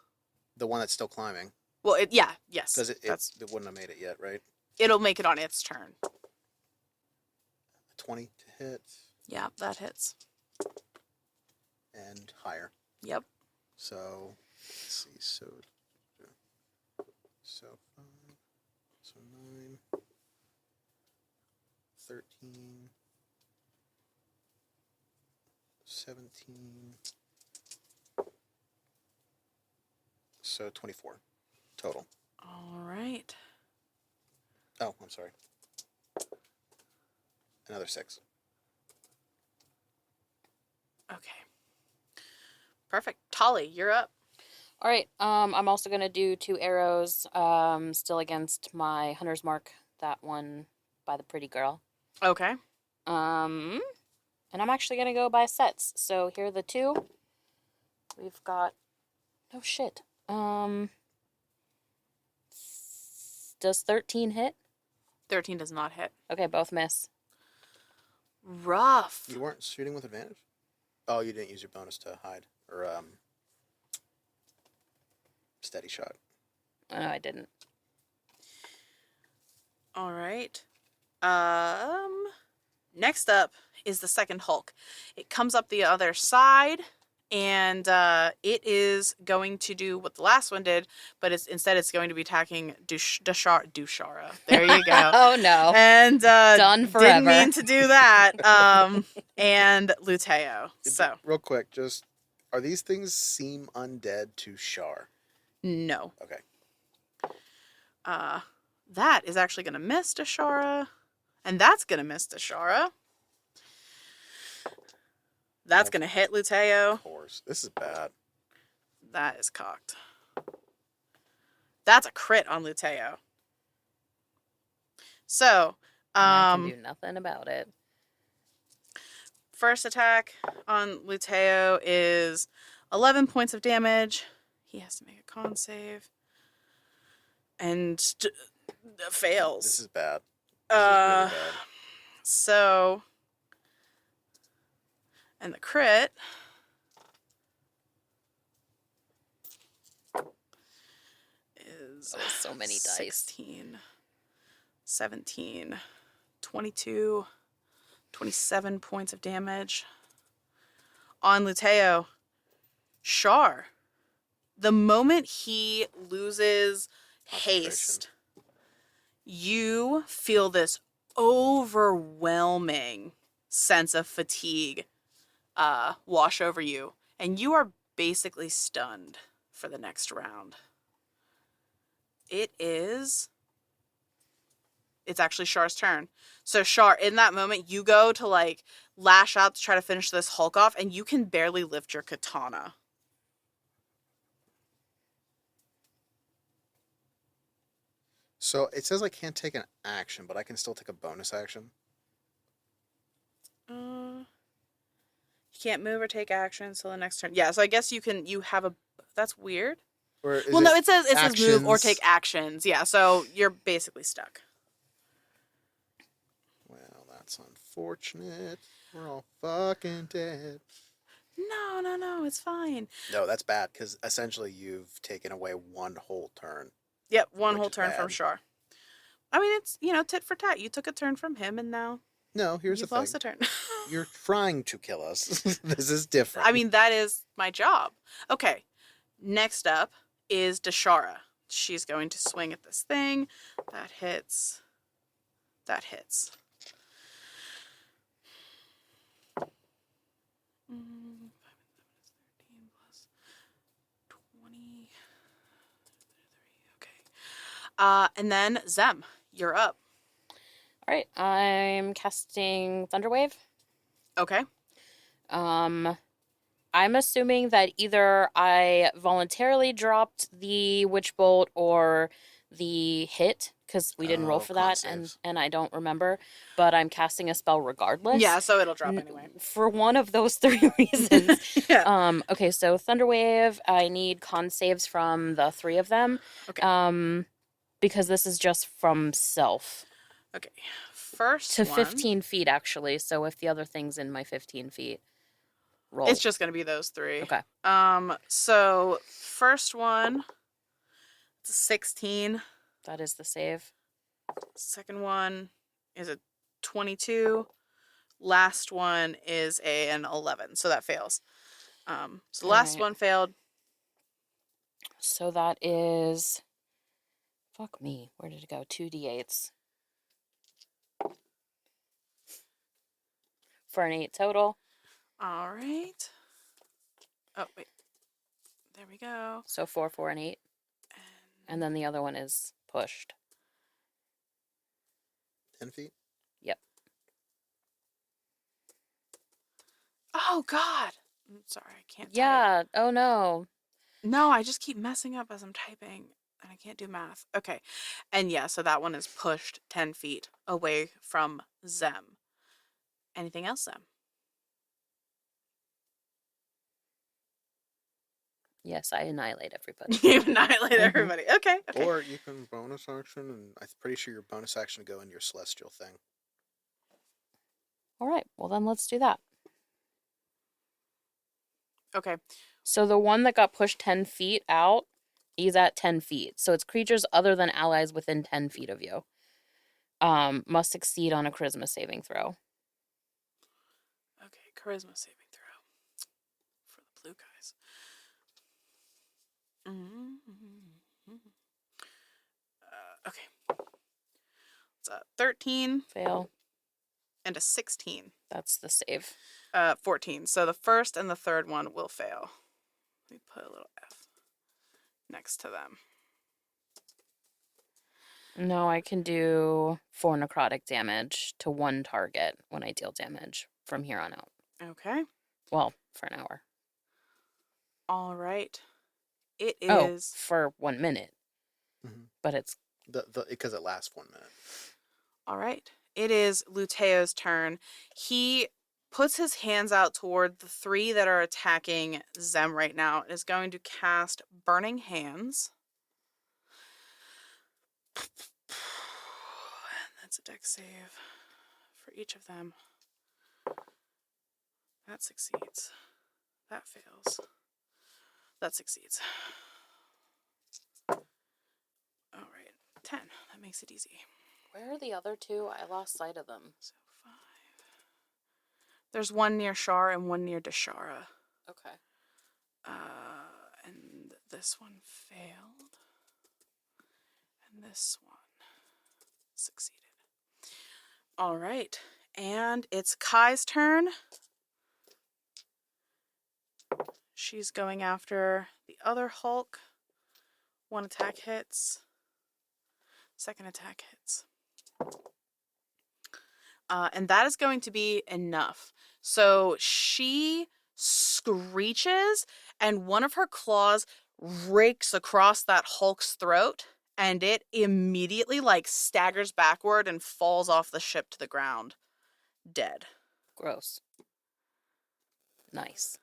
Speaker 3: The one that's still climbing.
Speaker 1: Well, yes.
Speaker 3: Because it wouldn't have made it yet, right?
Speaker 1: It'll make it on its turn.
Speaker 3: 20 to hit.
Speaker 1: Yeah, that hits.
Speaker 3: And higher.
Speaker 1: Yep.
Speaker 3: So, let's see. So 5, so 9, 13, 17, so 24 total.
Speaker 1: All right.
Speaker 3: Oh, I'm sorry. Another 6.
Speaker 1: Okay. Perfect. Tolly, you're up.
Speaker 2: All right. I'm also gonna do 2 arrows. Still against my hunter's mark. That one by the pretty girl.
Speaker 1: Okay.
Speaker 2: And I'm actually gonna go by sets. So here are the 2. We've got. Oh shit. Does 13 hit?
Speaker 1: 13 does not hit.
Speaker 2: Okay, both miss.
Speaker 1: Rough.
Speaker 3: You weren't shooting with advantage? Oh, you didn't use your bonus to hide. Or, steady shot.
Speaker 2: Oh, no, I didn't.
Speaker 1: All right. Next up is the second Hulk. It comes up the other side, and it is going to do what the last one did, but it's going to be attacking Dushara. There you go.
Speaker 2: Oh no.
Speaker 1: And
Speaker 2: Done forever.
Speaker 1: didn't mean to do that. And Luteo. So
Speaker 3: Real quick, just are these things seem undead to Shar?
Speaker 1: no.
Speaker 3: Okay.
Speaker 1: That is actually going to miss Dashara, and that's going to miss Dashara. That's going to hit Luteo.
Speaker 3: Of course. This is bad.
Speaker 1: That is cocked. That's a crit on Luteo. So,
Speaker 2: And I can do nothing about it.
Speaker 1: first attack on Luteo is 11 points of damage. He has to make a con save. And fails.
Speaker 3: This is bad. This is really bad.
Speaker 1: So, and the crit is
Speaker 2: so many dice.
Speaker 1: 16, 17, 22, 27 points of damage on Luteo. Shar, the moment he loses haste, you feel this overwhelming sense of fatigue wash over you, and you are basically stunned for the next round. It's actually Shar's turn. So Shar, in that moment, you go to like lash out to try to finish this Hulk off, and you can barely lift your katana.
Speaker 3: So it says I can't take an action, but I can still take a bonus action.
Speaker 1: You can't move or take action until the next turn. Yeah, so I guess you have a. That's weird.
Speaker 3: Or is
Speaker 1: Well, no, it says move or
Speaker 3: actions?
Speaker 1: take actions. Yeah, so you're basically stuck.
Speaker 3: Well, that's unfortunate. We're all fucking dead.
Speaker 1: No, it's fine.
Speaker 3: No, that's bad because essentially you've taken away one whole turn.
Speaker 1: Yep, one
Speaker 3: Which
Speaker 1: whole
Speaker 3: is
Speaker 1: turn from
Speaker 3: bad.
Speaker 1: Shar. I mean, it's, tit for tat. You took a turn from him, and now
Speaker 3: No, here's
Speaker 1: you've
Speaker 3: the thing.
Speaker 1: lost a turn.
Speaker 3: You're trying to kill us. This is different.
Speaker 1: I mean, that is my job. Okay, next up is Dashara. She's going to swing at this thing. That hits. That hits. 5 and 7 is 13 plus 20. Okay. And then Zem, you're up.
Speaker 2: All right, I'm casting Thunderwave.
Speaker 1: Okay.
Speaker 2: I'm assuming that either I voluntarily dropped the Witch Bolt or the hit, because we didn't roll for
Speaker 3: con
Speaker 2: that,
Speaker 3: saves.
Speaker 2: and I don't remember, but I'm casting a spell regardless.
Speaker 1: Yeah, so it'll drop anyway.
Speaker 2: For one of those 3 reasons.
Speaker 1: Yeah.
Speaker 2: Okay, so Thunderwave, I need con saves from the 3 of them.
Speaker 1: Okay.
Speaker 2: Because this is just from self.
Speaker 1: Okay. First
Speaker 2: To
Speaker 1: one,
Speaker 2: 15 feet, actually, so if the other thing's in my 15 feet, roll.
Speaker 1: it's just going to be those 3.
Speaker 2: Okay.
Speaker 1: So first one, it's a 16.
Speaker 2: That is the save.
Speaker 1: Second one is a 22. Last one is an 11, so that fails. So the last one failed.
Speaker 2: So that is... Fuck me. Where did it go? 2d8s. For an 8 total.
Speaker 1: All right. Oh, wait. There we go.
Speaker 2: So 4, 4, and 8. And then the other one is pushed.
Speaker 3: 10 feet?
Speaker 2: Yep.
Speaker 1: Oh, God. I'm sorry, I can't type.
Speaker 2: Yeah. Oh no.
Speaker 1: No, I just keep messing up as I'm typing, and I can't do math. Okay. And yeah, so that one is pushed 10 feet away from Zem. Anything else, Zem?
Speaker 2: Yes, I annihilate everybody.
Speaker 1: You annihilate everybody. Okay, okay.
Speaker 3: Or you can bonus action, and I'm pretty sure your bonus action will go in your celestial thing.
Speaker 2: All right. Well, then let's do that.
Speaker 1: Okay.
Speaker 2: So the one that got pushed 10 feet out, he's at 10 feet. So it's creatures other than allies within 10 feet of you. Must succeed on a charisma saving throw.
Speaker 1: Okay, charisma saving throw for the blue guys. Okay. It's a 13
Speaker 2: Fail.
Speaker 1: and a 16.
Speaker 2: That's the save.
Speaker 1: 14. So the first and the third one will fail. Let me put a little F next to them.
Speaker 2: No, I can do 4 necrotic damage to one target when I deal damage from here on out.
Speaker 1: Okay.
Speaker 2: Well, for an hour.
Speaker 1: All right. It
Speaker 2: Oh,
Speaker 1: is.
Speaker 2: for 1 minute.
Speaker 3: Mm-hmm.
Speaker 2: But it's
Speaker 3: Because it lasts 1 minute.
Speaker 1: All right. It is Luteo's turn. He puts his hands out toward the 3 that are attacking Zem right now and is going to cast Burning Hands. That's a dex save for each of them. That succeeds. That fails. That succeeds. All right. 10. That makes it easy.
Speaker 2: Where are the other 2? I lost sight of them.
Speaker 1: So 5. There's one near Shar and one near Deshara.
Speaker 2: Okay.
Speaker 1: And this one failed. And this one succeeded. All right. And it's Kai's turn. She's going after the other Hulk. 1 attack hits. 2nd attack hits. And that is going to be enough. So she screeches, and one of her claws rakes across that Hulk's throat, and it immediately staggers backward and falls off the ship to the ground, dead.
Speaker 2: Gross. Nice.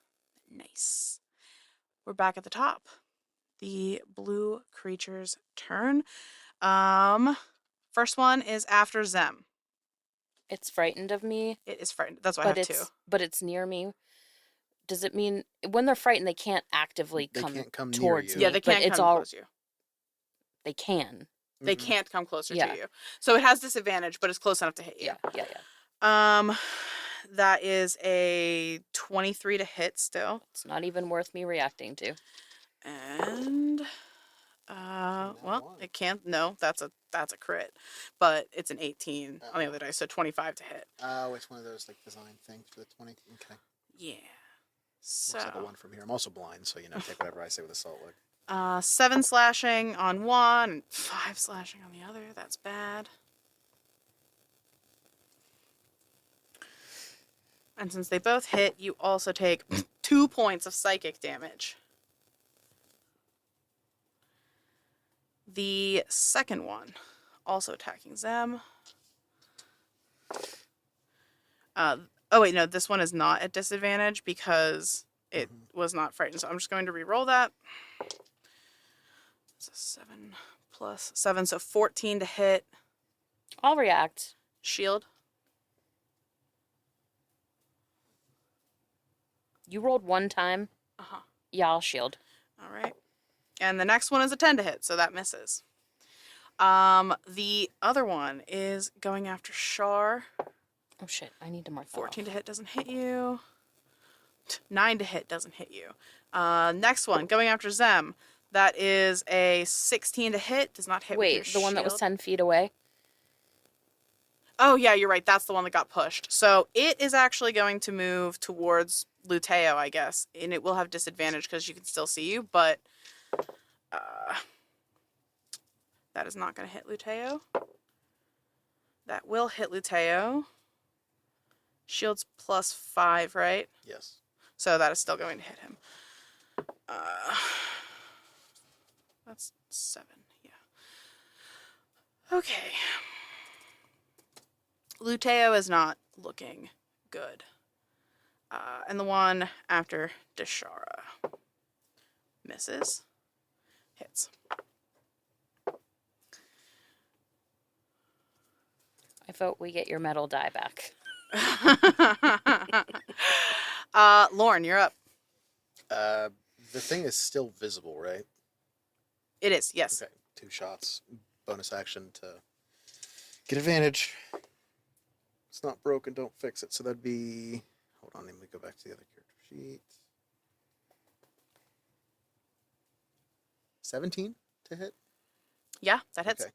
Speaker 1: Nice. We're back at the top. The blue creature's turn. First one is after Zem.
Speaker 2: It's frightened of me.
Speaker 1: It is frightened. That's why I have 2.
Speaker 2: But it's near me. Does it mean when they're frightened they can't actively
Speaker 3: They
Speaker 2: come
Speaker 3: can't come near
Speaker 2: towards
Speaker 3: you.
Speaker 2: me?
Speaker 1: Yeah, they can't come close to you.
Speaker 2: They can.
Speaker 1: They can't come closer
Speaker 2: Yeah.
Speaker 1: to you. So it has disadvantage, but it's close enough to hit you.
Speaker 2: Yeah.
Speaker 1: That is a 23 to hit still.
Speaker 2: It's not even worth me reacting to.
Speaker 1: And well, it can't. No, that's a crit, but it's an 18 on the other dice, so 25 to hit.
Speaker 3: Oh, it's one of those design things for the 20. Okay.
Speaker 1: Yeah. So
Speaker 3: Looks like a 1 from here. I'm also blind, so take whatever I say with a salt lick.
Speaker 1: 7 slashing on one, and 5 slashing on the other. That's bad. And since they both hit, you also take 2 points of psychic damage. The second one, also attacking Zem. Oh wait, no, this one is not at disadvantage because it was not frightened. So I'm just going to re-roll that. It's a 7 plus 7, so 14 to hit.
Speaker 2: I'll react.
Speaker 1: Shield.
Speaker 2: You rolled 1 time?
Speaker 1: Uh-huh.
Speaker 2: Yeah, I'll shield.
Speaker 1: All right. And the next one is a 10 to hit, so that misses. The other one is going after Shar.
Speaker 2: Oh shit, I need to mark that
Speaker 1: 14
Speaker 2: off.
Speaker 1: to hit doesn't hit you. 9 to hit doesn't hit you. Next one, going after Zem. That is a 16 to hit. Does not hit with your
Speaker 2: Wait, the one that was
Speaker 1: shield.
Speaker 2: 10 feet away?
Speaker 1: Oh, yeah, you're right. That's the one that got pushed. So it is actually going to move towards Luteo, I guess. And it will have disadvantage because you can still see you, but that is not going to hit Luteo. That will hit Luteo. Shields +5, right?
Speaker 3: Yes.
Speaker 1: So that is still going to hit him. That's 7, yeah. Okay. Luteo is not looking good. And the one after Deshara misses. Hits.
Speaker 2: I vote we get your metal die back.
Speaker 1: Lauren, you're up.
Speaker 3: The thing is still visible, right?
Speaker 1: It is, yes.
Speaker 3: Okay. 2 shots. Bonus action to get advantage. It's not broken, don't fix it. So that'd be... Hold on, let me go back to the other character sheet. 17 to hit?
Speaker 1: Yeah, that hits.
Speaker 3: Okay.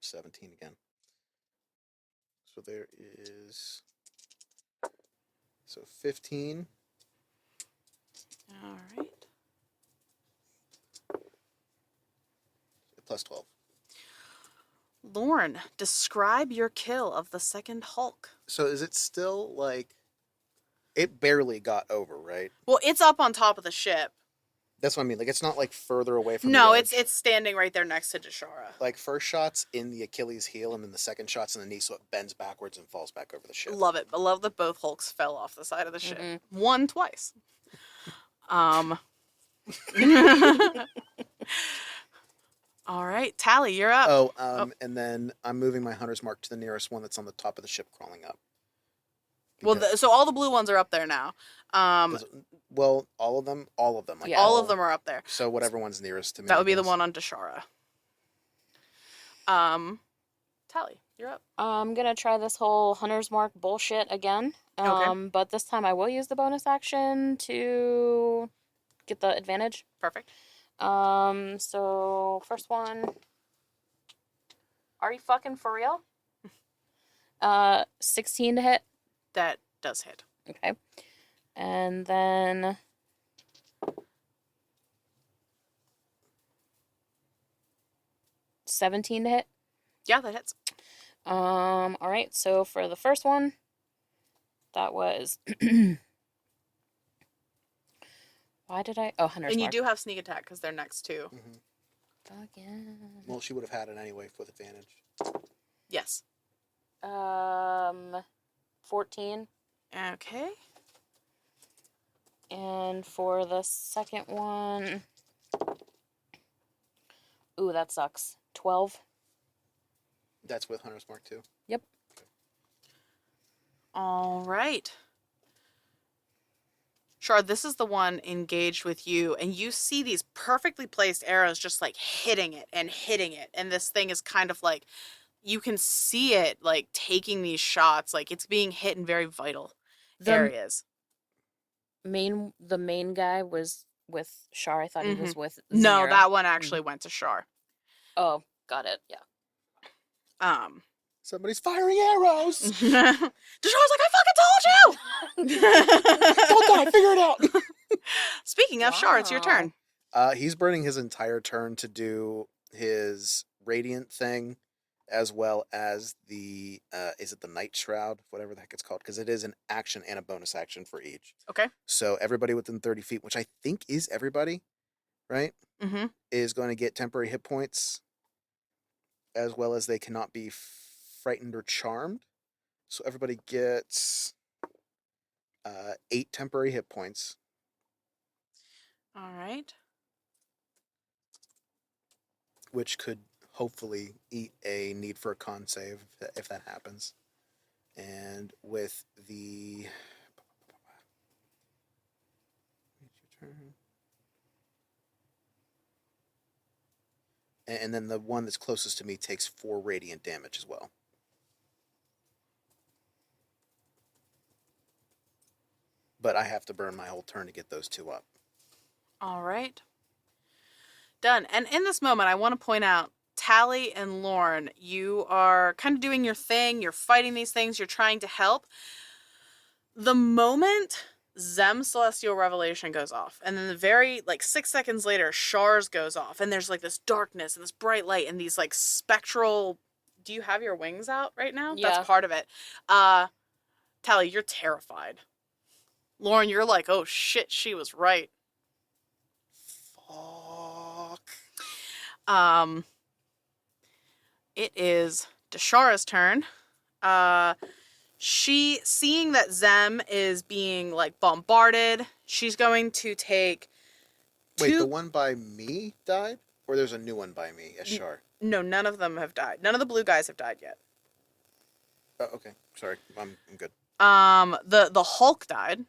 Speaker 3: 17 again. So there is... So 15.
Speaker 1: All right.
Speaker 3: Plus 12.
Speaker 1: Lauren, describe your kill of the second Hulk.
Speaker 3: So is it still like... It barely got over, right?
Speaker 1: Well, it's up on top of the ship.
Speaker 3: That's what I mean. Like, it's not like further away from
Speaker 1: No,
Speaker 3: the
Speaker 1: it's
Speaker 3: edge.
Speaker 1: standing right there next to Deshara.
Speaker 3: Like, first shot's in the Achilles heel, and then the second shot's in the knee, so it bends backwards and falls back over the ship.
Speaker 1: Love it. I love that both Hulks fell off the side of the ship. One twice. All right, Tally, you're up.
Speaker 3: And then I'm moving my hunter's mark to the nearest one that's on the top of the ship crawling up.
Speaker 1: Well, so all the blue ones are up there now.
Speaker 3: Well, all of them? All of them. Like,
Speaker 2: Yeah.
Speaker 1: All of them are up there.
Speaker 3: So whatever one's nearest to me.
Speaker 1: That would be the
Speaker 3: is-
Speaker 1: one on Deshara. Tally, you're up.
Speaker 2: I'm gonna try this whole hunter's mark bullshit again.
Speaker 1: Okay.
Speaker 2: But this time I will use the bonus action to get the advantage.
Speaker 1: Perfect.
Speaker 2: So first one. Are you fucking for real? 16 to hit.
Speaker 1: That does hit.
Speaker 2: Okay. And then 17 to hit.
Speaker 1: Yeah, that hits.
Speaker 2: All right. So for the first one, that was why did I? Oh, hunter's
Speaker 1: And you
Speaker 2: mark.
Speaker 1: do have sneak attack because they're next too.
Speaker 3: Mhm.
Speaker 2: Again.
Speaker 3: Well, she would have had it anyway with advantage.
Speaker 1: Yes.
Speaker 2: 14.
Speaker 1: Okay.
Speaker 2: And for the second one, ooh, that sucks. 12.
Speaker 3: That's with hunter's mark too.
Speaker 2: Yep.
Speaker 1: All right. Shard, this is the one engaged with you, and you see these perfectly placed arrows just like hitting it, and this thing is kind of like, you can see it like taking these shots, like it's being hit in very vital areas.
Speaker 2: The main guy was with Shar. I thought he was with
Speaker 1: No,
Speaker 2: Zanira.
Speaker 1: that one actually went to Shar.
Speaker 2: Oh, got it. Yeah.
Speaker 3: Somebody's firing arrows!
Speaker 1: Deshaun's like, I fucking told you!
Speaker 3: Don't die, figure it out!
Speaker 1: Speaking of Shar, it's your turn.
Speaker 3: He's burning his entire turn to do his radiant thing, as well as the, is it the Night Shroud? Whatever the heck it's called, because it is an action and a bonus action for each.
Speaker 1: Okay.
Speaker 3: So everybody within 30 feet, which I think is everybody, right?
Speaker 1: Mm-hmm.
Speaker 3: Is going to get temporary hit points, as well as they cannot be frightened or charmed. So everybody gets 8 temporary hit points.
Speaker 1: All right.
Speaker 3: Which could hopefully eat a need for a con save if that happens. And with the... And then the one that's closest to me takes 4 radiant damage as well. But I have to burn my whole turn to get those 2 up.
Speaker 1: All right. Done. And in this moment, I want to point out, Tally and Lauren, you are kind of doing your thing. You're fighting these things. You're trying to help. The moment Zem's Celestial Revelation goes off. And then the very, 6 seconds later, Shar's goes off. And there's, this darkness and this bright light and these, spectral... Do you have your wings out right now?
Speaker 2: Yeah.
Speaker 1: That's part of it. Tally, you're terrified. Lauren, you're like, oh shit, she was right.
Speaker 3: Fuck.
Speaker 1: It is Deshara's turn. She, seeing that Zem is being, bombarded, she's going to take
Speaker 3: Wait, the one by me died? Or there's a new one by me, as Shar?
Speaker 1: No, none of them have died. None of the blue guys have died yet.
Speaker 3: Oh, okay. Sorry. I'm good.
Speaker 1: The Hulk died.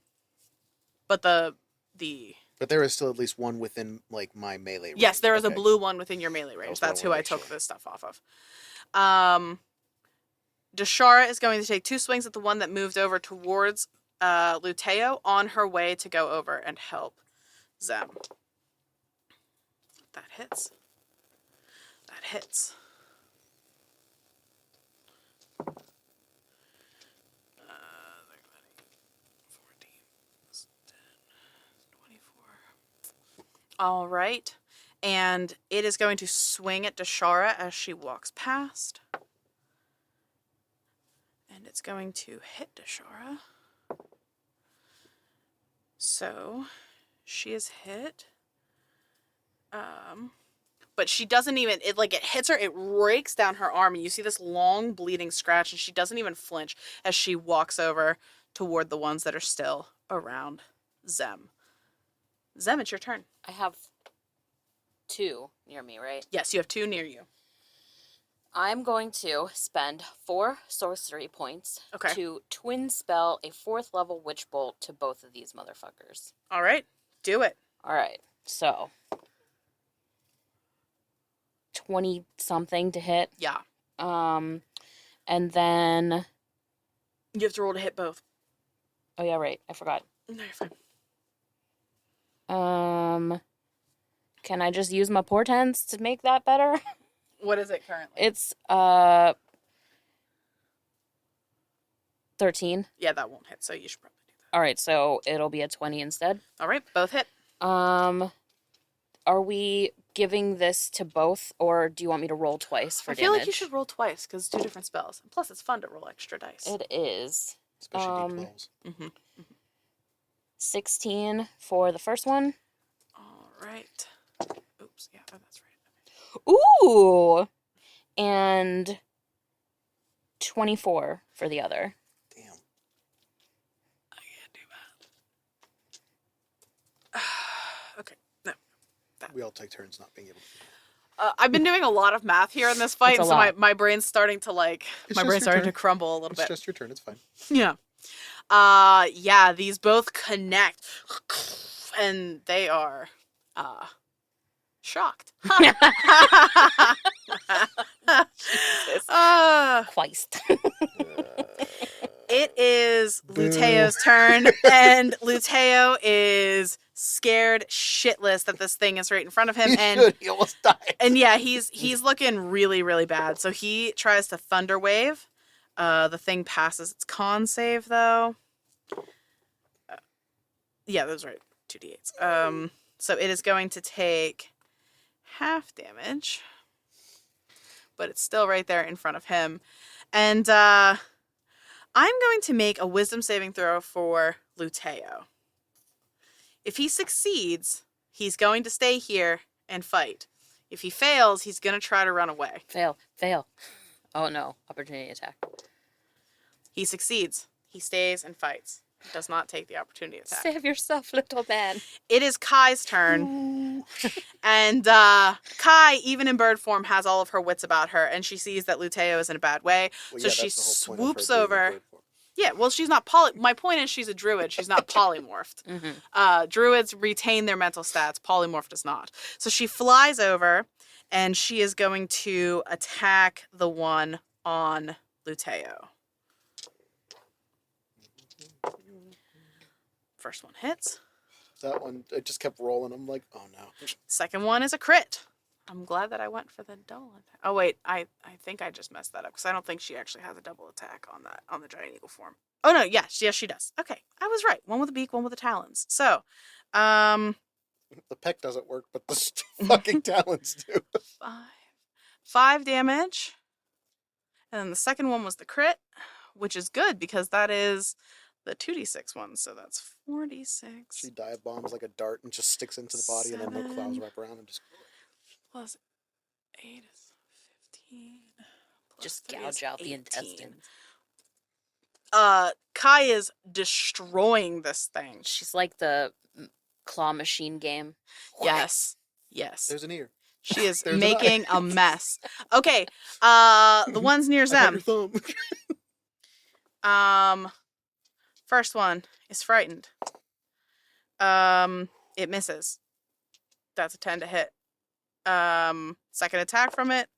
Speaker 1: But
Speaker 3: But there is still at least one within, my melee range.
Speaker 1: Yes, there is
Speaker 3: okay.
Speaker 1: a blue one within your melee range. That's who I took this stuff off of. Deshara is going to take 2 swings at the one that moved over towards Luteo on her way to go over and help Zem. That hits. That hits. 14, 10, 24. All right. And it is going to swing at Deshara as she walks past. And it's going to hit Deshara. So she is hit. But she doesn't even, it hits her, it rakes down her arm, and you see this long bleeding scratch, and she doesn't even flinch as she walks over toward the ones that are still around Zem. Zem, it's your turn.
Speaker 2: I have 2 near me, right?
Speaker 1: Yes, you have 2 near you.
Speaker 2: I'm going to spend 4 sorcery points to twin spell a 4th level witch bolt to both of these motherfuckers.
Speaker 1: All right, do it.
Speaker 2: All right, so 20 something to hit.
Speaker 1: Yeah.
Speaker 2: And then
Speaker 1: You have to roll to hit both.
Speaker 2: oh yeah, right. I forgot.
Speaker 1: No, you're fine.
Speaker 2: Can I just use my portents to make that better?
Speaker 1: What is it currently?
Speaker 2: It's 13.
Speaker 1: Yeah, that won't hit, so you should probably do that.
Speaker 2: All right, so it'll be a 20 instead.
Speaker 1: All right, both hit.
Speaker 2: Are we giving this to both, or do you want me to roll twice for damage?
Speaker 1: I feel like you should roll twice because it's 2 different spells. And plus, it's fun to roll extra dice.
Speaker 2: It is.
Speaker 3: Especially D12s.
Speaker 1: Mm-hmm.
Speaker 2: 16 for the first one.
Speaker 1: All right. Oops. Yeah, oh, that's right.
Speaker 2: Ooh! And 24 for the other.
Speaker 3: Damn.
Speaker 1: I can't do that. Okay. No.
Speaker 3: We all take turns not being able to.
Speaker 1: I've been doing a lot of math here in this fight,
Speaker 2: It's a
Speaker 1: so
Speaker 2: lot.
Speaker 1: my brain's starting to crumble a little
Speaker 3: It's
Speaker 1: bit.
Speaker 3: just your turn. It's fine.
Speaker 1: Yeah. Yeah, these both connect, and they are, shocked.
Speaker 2: Jesus. Christ.
Speaker 1: It is Luteo's turn, and Luteo is scared shitless that this thing is right in front of him, and
Speaker 3: He almost died.
Speaker 1: and yeah, he's looking really, really bad. So he tries to Thunder Wave. The thing passes its con save though. Yeah, that's right. 2d8s. So it is going to take half damage, but it's still right there in front of him, and I'm going to make a Wisdom saving throw for Luteo. If he succeeds, he's going to stay here and fight. If he fails, he's going to try to run away.
Speaker 2: Fail. Oh no, opportunity attack.
Speaker 1: He succeeds. He stays and fights. He does not take the opportunity attack.
Speaker 2: Save yourself, little man.
Speaker 1: It is Kai's turn. And Kai, even in bird form, has all of her wits about her, and she sees that Luteo is in a bad way.
Speaker 3: Well,
Speaker 1: so
Speaker 3: yeah,
Speaker 1: she
Speaker 3: that's the whole point of
Speaker 1: swoops
Speaker 3: her being in
Speaker 1: over.
Speaker 3: bird form.
Speaker 1: Yeah, well, she's not my point is she's a druid. She's not polymorphed.
Speaker 2: Mm-hmm.
Speaker 1: Druids retain their mental stats. Polymorph does not. So she flies over, and she is going to attack the one on Luteo. First one hits.
Speaker 3: That one, I just kept rolling. I'm like, oh no.
Speaker 1: Second one is a crit. I'm glad that I went for the double attack. Oh wait, I think I just messed that up because I don't think she actually has a double attack on the giant eagle form. Oh no, yes, she does. Okay, I was right. One with a beak, one with the talons. So,
Speaker 3: The peck doesn't work, but the fucking talons do.
Speaker 1: 5. 5 damage. And then the second one was the crit, which is good because that is the 2d6 one. So that's 4d6.
Speaker 3: She dive bombs like a dart and just sticks into the body, and then no clouds
Speaker 1: 7
Speaker 3: wrap around and just.
Speaker 1: plus 8 is 15. Plus
Speaker 2: Just
Speaker 1: 3
Speaker 2: gouge
Speaker 1: is
Speaker 2: out the
Speaker 1: 18.
Speaker 2: intestines.
Speaker 1: Kai is destroying this thing.
Speaker 2: She's like the claw machine game.
Speaker 1: Yes. Yes.
Speaker 3: There's an ear.
Speaker 1: She is
Speaker 3: There's an
Speaker 1: making
Speaker 3: eye.
Speaker 1: a mess. Okay. The ones near
Speaker 3: I got your
Speaker 1: Zem.
Speaker 3: thumb.
Speaker 1: First one is frightened. It misses. That's a 10 to hit. Second attack from it.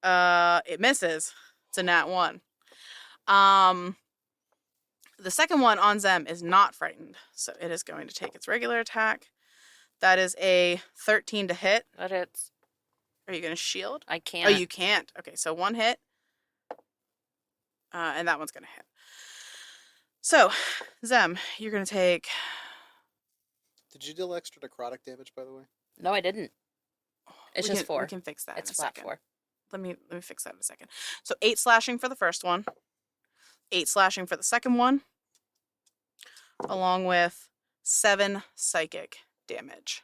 Speaker 1: It misses. It's a nat 1. The second one on Zem is not frightened, so it is going to take its regular attack. That is a 13 to hit.
Speaker 2: But it's.
Speaker 1: Are you going to shield?
Speaker 2: I
Speaker 1: Oh,
Speaker 2: can't.
Speaker 1: you can't. Okay, so 1 hit. And that one's going to hit. So, Zem, you're going to take...
Speaker 3: Did you deal extra necrotic damage, by the way?
Speaker 2: No, I didn't. It's just 4.
Speaker 1: We can fix that
Speaker 2: It's
Speaker 1: in a
Speaker 2: flat
Speaker 1: second.
Speaker 2: 4.
Speaker 1: Let me fix that in a second. So 8 slashing for the first one. 8 slashing for the second one. Along with 7 psychic damage.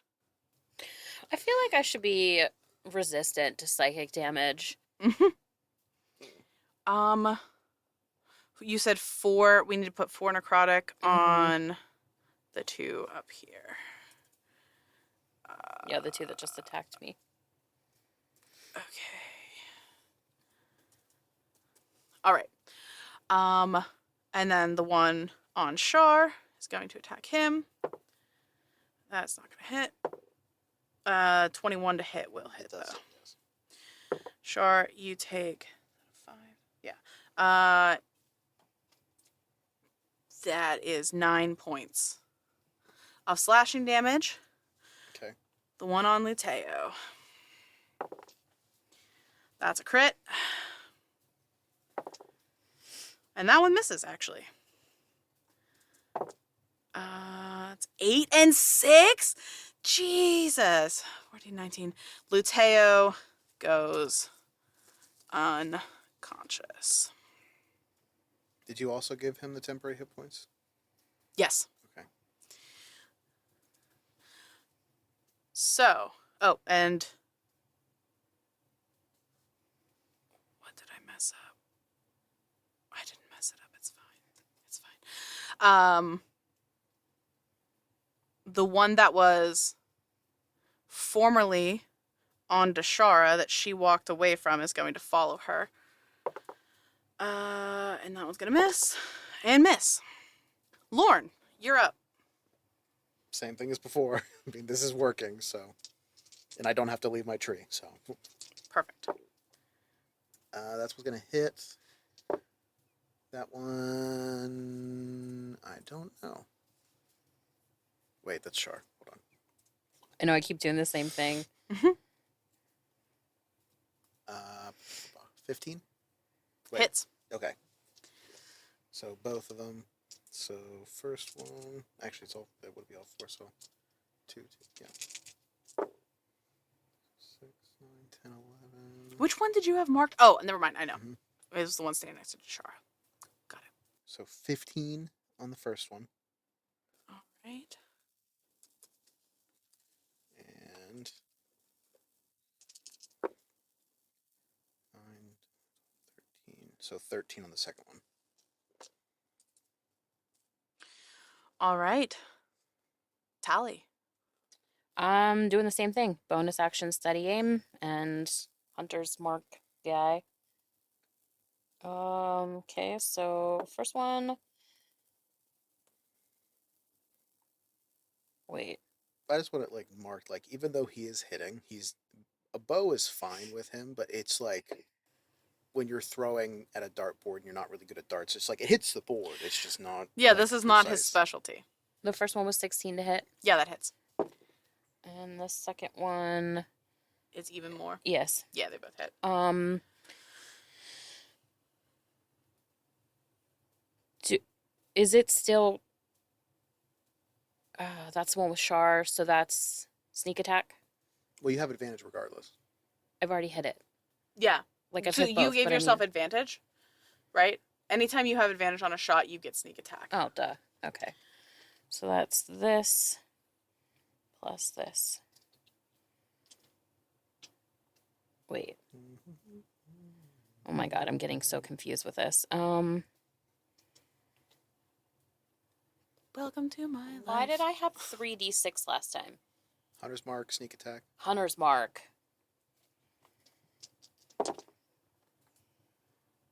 Speaker 2: I feel like I should be resistant to psychic damage.
Speaker 1: You said 4. We need to put 4 necrotic on the 2 up here.
Speaker 2: Yeah, the 2 that just attacked me.
Speaker 1: Okay. All right. And then the one on Shar is going to attack him. That's not going to hit. 21 to hit will hit, though.
Speaker 3: Yes.
Speaker 1: Shar, you take 5. Yeah. That is 9 points of slashing damage.
Speaker 3: Okay.
Speaker 1: The one on Luteo. That's a crit. And that one misses, actually. It's 8 and 6? Jesus. 14, 19. Luteo goes unconscious.
Speaker 3: Did you also give him the temporary hit points?
Speaker 1: Yes.
Speaker 3: Okay.
Speaker 1: So, and what did I mess up? I didn't mess it up. It's fine. It's fine. The one that was formerly on Dashara that she walked away from is going to follow her. And that one's going to miss. And miss. Lorne, you're up.
Speaker 3: Same thing as before. I mean, this is working, so. And I don't have to leave my tree, so.
Speaker 1: Perfect.
Speaker 3: That's what's going to hit. That one. I don't know. Wait, that's Char. Hold on.
Speaker 2: I know I keep doing the same thing.
Speaker 3: 15?
Speaker 1: Hits.
Speaker 3: Okay. So both of them. So first one. Actually, it would be all 4, so 2, yeah. 6, 9, 10, 11.
Speaker 1: Which one did you have marked? Oh, never mind. I know.
Speaker 3: Mhm.
Speaker 1: It was the one standing next to Dashara. Got it.
Speaker 3: So 15 on the first one.
Speaker 1: All right.
Speaker 3: And 9, 13. So 13 on the second one.
Speaker 1: All right. Tally.
Speaker 2: I'm doing the same thing. Bonus action, steady aim, and hunter's mark guy. Okay, so first one. Wait.
Speaker 3: I just want it like marked, like even though he is hitting, a bow is fine with him, but it's like when you're throwing at a dartboard and you're not really good at darts, it's like it hits the board. It's just not.
Speaker 1: Yeah,
Speaker 3: like,
Speaker 1: this is not his
Speaker 3: precise.
Speaker 1: specialty.
Speaker 2: The first one was 16 to hit.
Speaker 1: Yeah, that hits.
Speaker 2: And the second one.
Speaker 1: It's even more.
Speaker 2: Yes.
Speaker 1: Yeah, they both hit.
Speaker 2: Is it still... that's the one with Char, so that's sneak attack.
Speaker 3: Well, you have advantage regardless.
Speaker 2: I've already hit it.
Speaker 1: Yeah.
Speaker 2: Like, I've
Speaker 1: So
Speaker 2: hit
Speaker 1: you
Speaker 2: both,
Speaker 1: gave
Speaker 2: but I
Speaker 1: yourself
Speaker 2: mean...
Speaker 1: advantage, right? Anytime you have advantage on a shot, you get sneak attack.
Speaker 2: Oh, duh. Okay. So that's this plus this. Wait. Oh my god, I'm getting so confused with this.
Speaker 1: Welcome to my life.
Speaker 2: Why did I have 3d6 last time?
Speaker 3: Hunter's mark, sneak attack.
Speaker 2: Hunter's mark.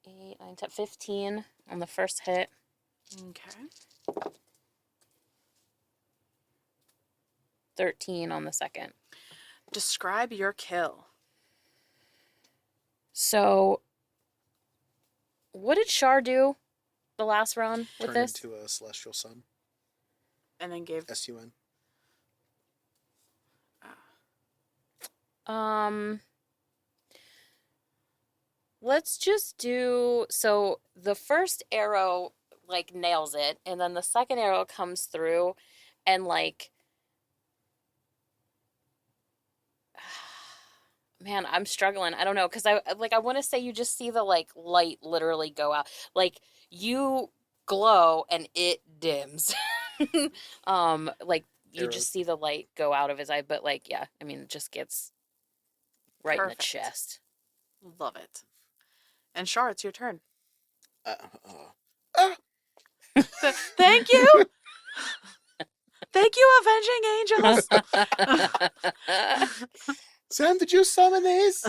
Speaker 2: 8, 9, 10, 15 on the first hit.
Speaker 1: Okay.
Speaker 2: 13 on the second.
Speaker 1: Describe your kill.
Speaker 2: So, what did Char do the last round with
Speaker 3: Turned
Speaker 2: this?
Speaker 3: into a celestial sun.
Speaker 1: And then gave...
Speaker 3: SUN.
Speaker 2: Let's just do... So, the first arrow, like, nails it, and then the second arrow comes through, and, like... Man, I'm struggling. I don't know, because I want to say you just see the, like, light literally go out. Like, you glow, and it dims. Like, you
Speaker 3: Arrows.
Speaker 2: just see the light go out of his eye, but, like, yeah, I mean, it just gets right in the
Speaker 1: Perfect.
Speaker 2: chest.
Speaker 1: Love it. And Char, it's your turn. Thank you! Thank you, Avenging Angels!
Speaker 3: Sam, did you summon these?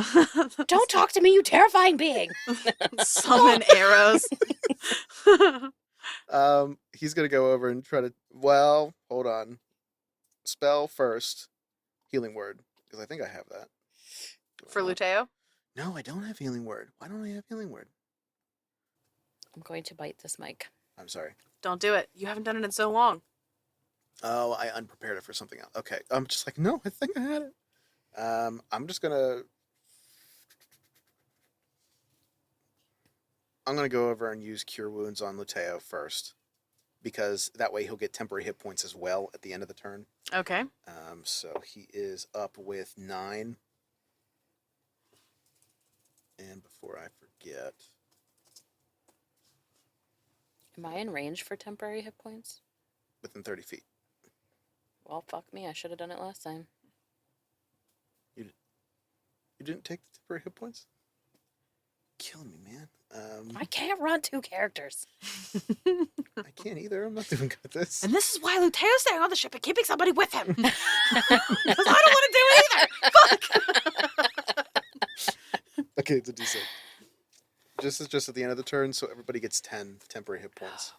Speaker 2: Don't talk to me, you terrifying being!
Speaker 1: Summon arrows.
Speaker 3: He's gonna go over and try to. Well, hold on. Spell first. Healing word, because I think I have that.
Speaker 1: For Luteo?
Speaker 3: No, I don't have healing word. Why don't I have healing word?
Speaker 2: I'm going to bite this mic.
Speaker 3: I'm sorry.
Speaker 1: Don't do it. You haven't done it in so long.
Speaker 3: Oh, I unprepared it for something else. Okay, I'm just like, no, I think I had it. I'm gonna go over and use Cure Wounds on Luteo first, because that way he'll get temporary hit points as well at the end of the turn.
Speaker 1: Okay.
Speaker 3: So he is up with 9. And before I forget,
Speaker 2: Am I in range for temporary hit points?
Speaker 3: within 30 feet.
Speaker 2: Well, fuck me, I should have done it last time.
Speaker 3: You didn't take the temporary hit points? Killing me, man.
Speaker 2: I can't run 2 characters.
Speaker 3: I can't either. I'm not doing good at this.
Speaker 1: And this is why Luteo's staying on the ship and keeping somebody with him. Because I don't want to do it either. Fuck.
Speaker 3: Okay, it's a D6. Just at the end of the turn, so everybody gets 10 temporary hit points.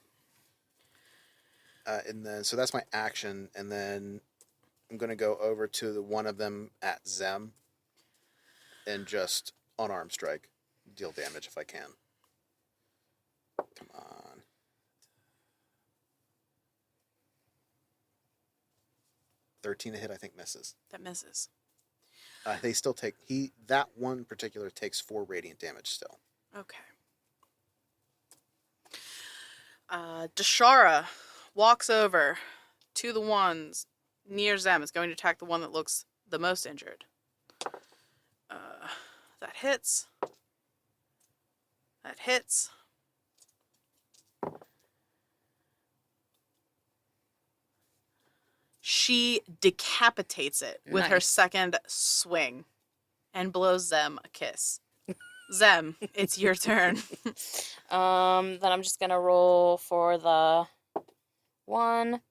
Speaker 3: And then, so that's my action, and then I'm going to go over to the one of them at Zem and just unarmed strike. Deal damage if I can. Come on. $13 a hit, I think, misses.
Speaker 1: That misses.
Speaker 3: They still take... That one particular takes 4 radiant damage still.
Speaker 1: Okay. Dashara walks over to the ones near Zem. Is going to attack the one that looks the most injured. That hits. That hits. She decapitates it with her
Speaker 2: Nice.
Speaker 1: second swing and blows Zem a kiss. Zem, it's your turn.
Speaker 2: Then I'm just gonna roll for the 1.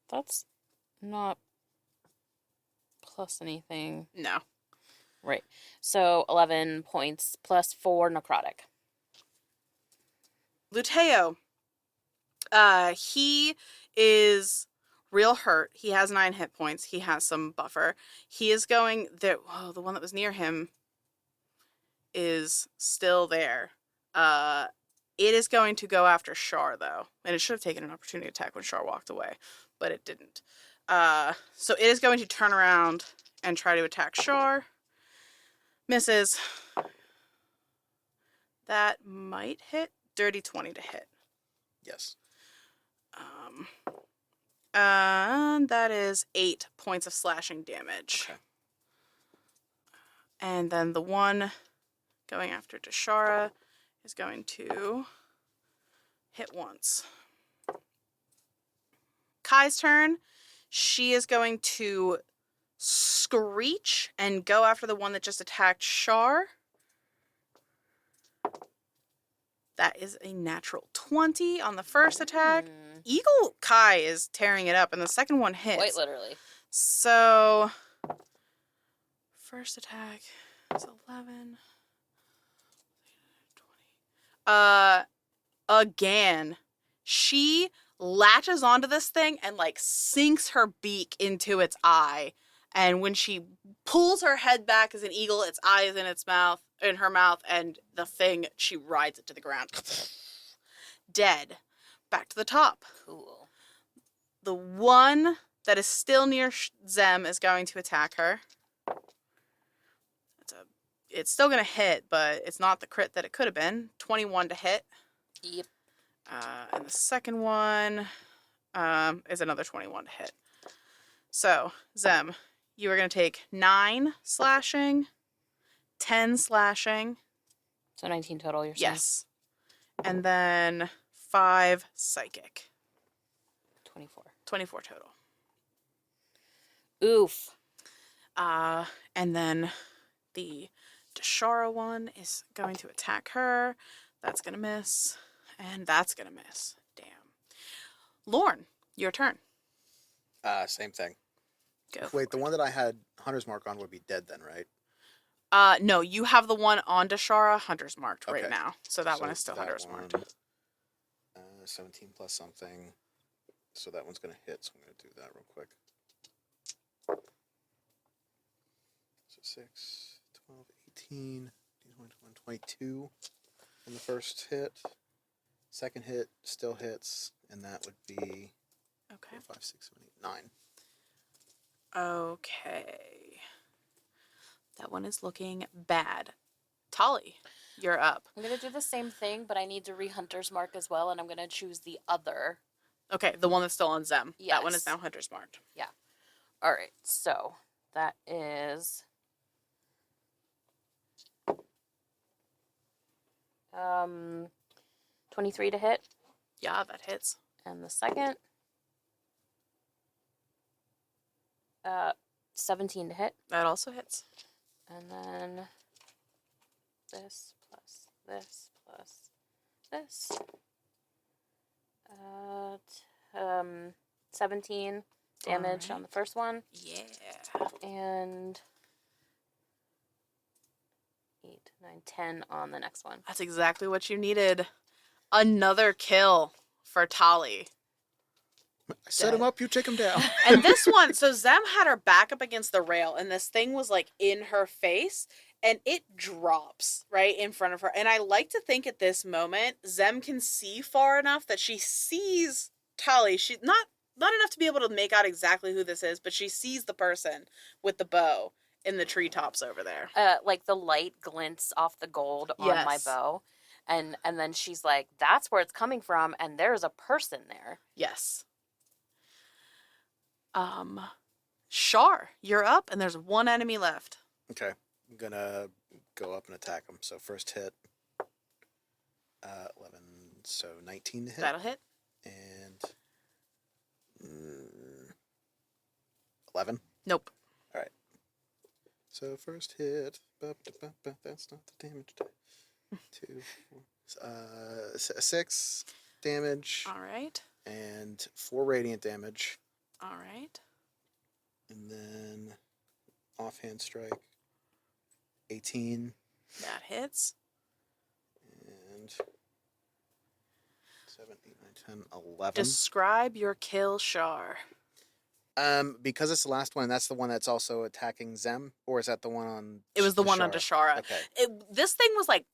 Speaker 2: That's not plus anything.
Speaker 1: No.
Speaker 2: Right. So 11 points plus 4 necrotic.
Speaker 1: Luteo. He is real hurt. He has 9 hit points. He has some buffer. He is going there. Whoa, the one that was near him is still there. It is going to go after Char, though. And it should have taken an opportunity attack when Char walked away, but it didn't. So it is going to turn around and try to attack Char. Misses. That might hit Dirty 20 to hit.
Speaker 3: Yes.
Speaker 1: And that is 8 points of slashing damage.
Speaker 3: Okay.
Speaker 1: And then the one going after Deshara is going to hit once. Kai's turn. She is going to screech and go after the one that just attacked Shar. That is a natural 20 on the first attack. Eagle Kai is tearing it up, and the second one hits.
Speaker 2: Quite literally.
Speaker 1: So, first attack is 11. 20. Again, she latches onto this thing and like sinks her beak into its eye. And when she pulls her head back as an eagle, its eye is in her mouth, and the thing, she rides it to the ground. Dead. Back to the top.
Speaker 2: Cool.
Speaker 1: The one that is still near Zem is going to attack her. It's still going to hit, but it's not the crit that it could have been. 21 to hit.
Speaker 2: Yep.
Speaker 1: And the second one is another 21 to hit. So, Zem, you are going to take 9 slashing, 10 slashing.
Speaker 2: So 19 total, you're saying?
Speaker 1: Yes. And then 5 psychic.
Speaker 2: 24.
Speaker 1: 24 total.
Speaker 2: Oof.
Speaker 1: And then the Deshara one is going to attack her. That's going to miss. And that's going to miss. Damn. Lorne, your turn.
Speaker 3: Same thing.
Speaker 1: Go.
Speaker 3: Wait, the one that I had Hunter's Mark on would be dead then, right?
Speaker 1: No, you have the one on Deshara Hunter's marked right
Speaker 3: Okay.
Speaker 1: now. So that one is still
Speaker 3: that
Speaker 1: Hunter's
Speaker 3: one,
Speaker 1: marked.
Speaker 3: 17 plus something. So that one's going to hit, so I'm going to do that real quick. So 6, 12, 18, 22 in the first hit. Second hit still hits, and that would be
Speaker 1: Okay.
Speaker 3: 4, 5, 6, 7, 8, 9.
Speaker 1: Okay. That one is looking bad. Tolly, you're up.
Speaker 2: I'm going to do the same thing, but I need to re-Hunter's Mark as well, and I'm going to choose the other.
Speaker 1: Okay, the one that's still on Zem.
Speaker 2: Yes.
Speaker 1: That one is now Hunter's marked.
Speaker 2: Yeah. All right, so that is... 23 to hit.
Speaker 1: Yeah, that hits.
Speaker 2: And the second, 17 to hit.
Speaker 1: That also hits.
Speaker 2: And then this plus this plus this. 17 damage on the first one.
Speaker 1: Yeah.
Speaker 2: And 8, 9, 10 on the next one.
Speaker 1: That's exactly what you needed. Another kill for Tolly.
Speaker 3: I set him up, you take him down.
Speaker 1: And this one, so Zem had her back up against the rail, and this thing was like in her face, and it drops right in front of her. And I like to think at this moment, Zem can see far enough that she sees Tolly. She's not enough to be able to make out exactly who this is, but she sees the person with the bow in the treetops over there.
Speaker 2: Like the light glints off the gold on my
Speaker 1: Yes.
Speaker 2: bow. And then she's like, that's where it's coming from, and there's a person there.
Speaker 1: Yes. Shar, you're up, and there's one enemy left.
Speaker 3: Okay, I'm going to go up and attack him. So first hit, 11, so 19 to hit.
Speaker 1: That'll hit.
Speaker 3: And 11.
Speaker 1: Nope.
Speaker 3: All right. So first hit. That's not the damage. 2, 4, 6 damage.
Speaker 1: All right.
Speaker 3: And 4 radiant damage.
Speaker 1: All right.
Speaker 3: And then offhand strike. 18.
Speaker 1: That hits.
Speaker 3: And 7, 8, 9, 10, 11.
Speaker 1: Describe your kill, Shar.
Speaker 3: Because it's the last one, that's the one that's also attacking Zem, or is that the one on?
Speaker 1: It was the one on
Speaker 3: Deshara?
Speaker 1: Deshara.
Speaker 3: Okay.
Speaker 1: This thing was like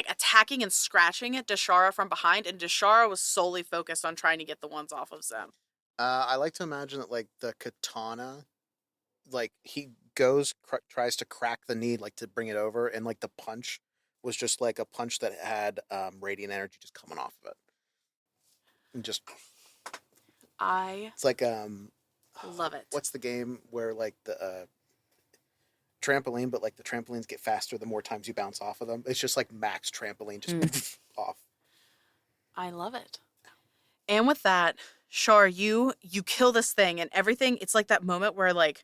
Speaker 1: attacking and scratching at Deshara from behind, and Deshara was solely focused on trying to get the ones off of Zem.
Speaker 3: I like to imagine that like the katana, like he goes tries to crack the knee like to bring it over, and like the punch was just like a punch that had radiant energy just coming off of it, and just
Speaker 1: I
Speaker 3: it's like
Speaker 1: love it.
Speaker 3: what's the game where like the trampoline, but like the trampolines get faster the more times you bounce off of them. It's just like max trampoline, just off.
Speaker 1: I love it. And with that, Shar, you kill this thing and everything. It's like that moment where like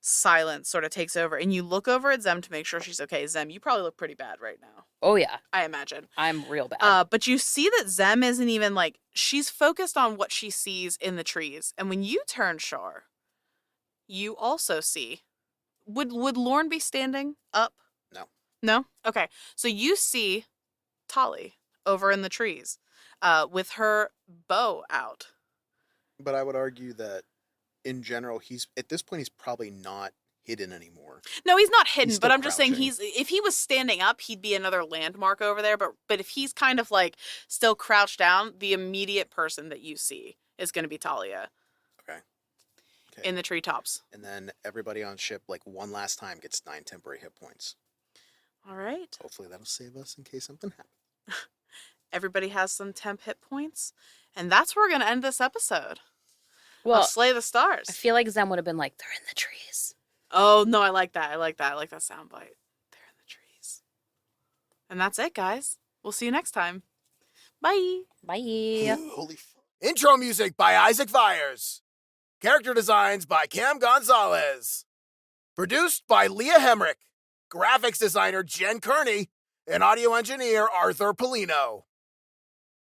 Speaker 1: silence sort of takes over, and you look over at Zem to make sure she's okay. Zem, you probably look pretty bad right now,
Speaker 2: Oh yeah,
Speaker 1: I imagine.
Speaker 2: I'm real bad.
Speaker 1: But you see that Zem isn't even like, she's focused on what she sees in the trees. And when you turn, Shar, you also see. Would Lorne be standing up?
Speaker 3: No.
Speaker 1: No? Okay. So you see Tali over in the trees, with her bow out.
Speaker 3: But I would argue that in general, he's at this point he's probably not hidden anymore.
Speaker 1: No, he's not hidden,
Speaker 3: He's
Speaker 1: but
Speaker 3: still
Speaker 1: I'm just saying
Speaker 3: crouching.
Speaker 1: if he was standing up, he'd be another landmark over there. But if he's kind of like still crouched down, the immediate person that you see is going to be Talia.
Speaker 3: Okay.
Speaker 1: In the treetops.
Speaker 3: And then everybody on ship, like one last time, gets 9 temporary hit points.
Speaker 1: All right.
Speaker 3: Hopefully that'll save us in case something happens.
Speaker 1: Everybody has some temp hit points, and that's where we're going to end this episode.
Speaker 2: Well,
Speaker 1: Slay the Stars.
Speaker 2: I feel like Zem would have been like, they're in the trees.
Speaker 1: Oh, no, I like that. I like that soundbite. They're in the trees. And that's it, guys. We'll see you next time. Bye.
Speaker 2: Bye.
Speaker 3: Holy Intro music by Isaac Vyers. Character designs by Cam Gonzalez. Produced by Leah Hemrick. Graphics designer Jen Kearney. And audio engineer Arthur Polino.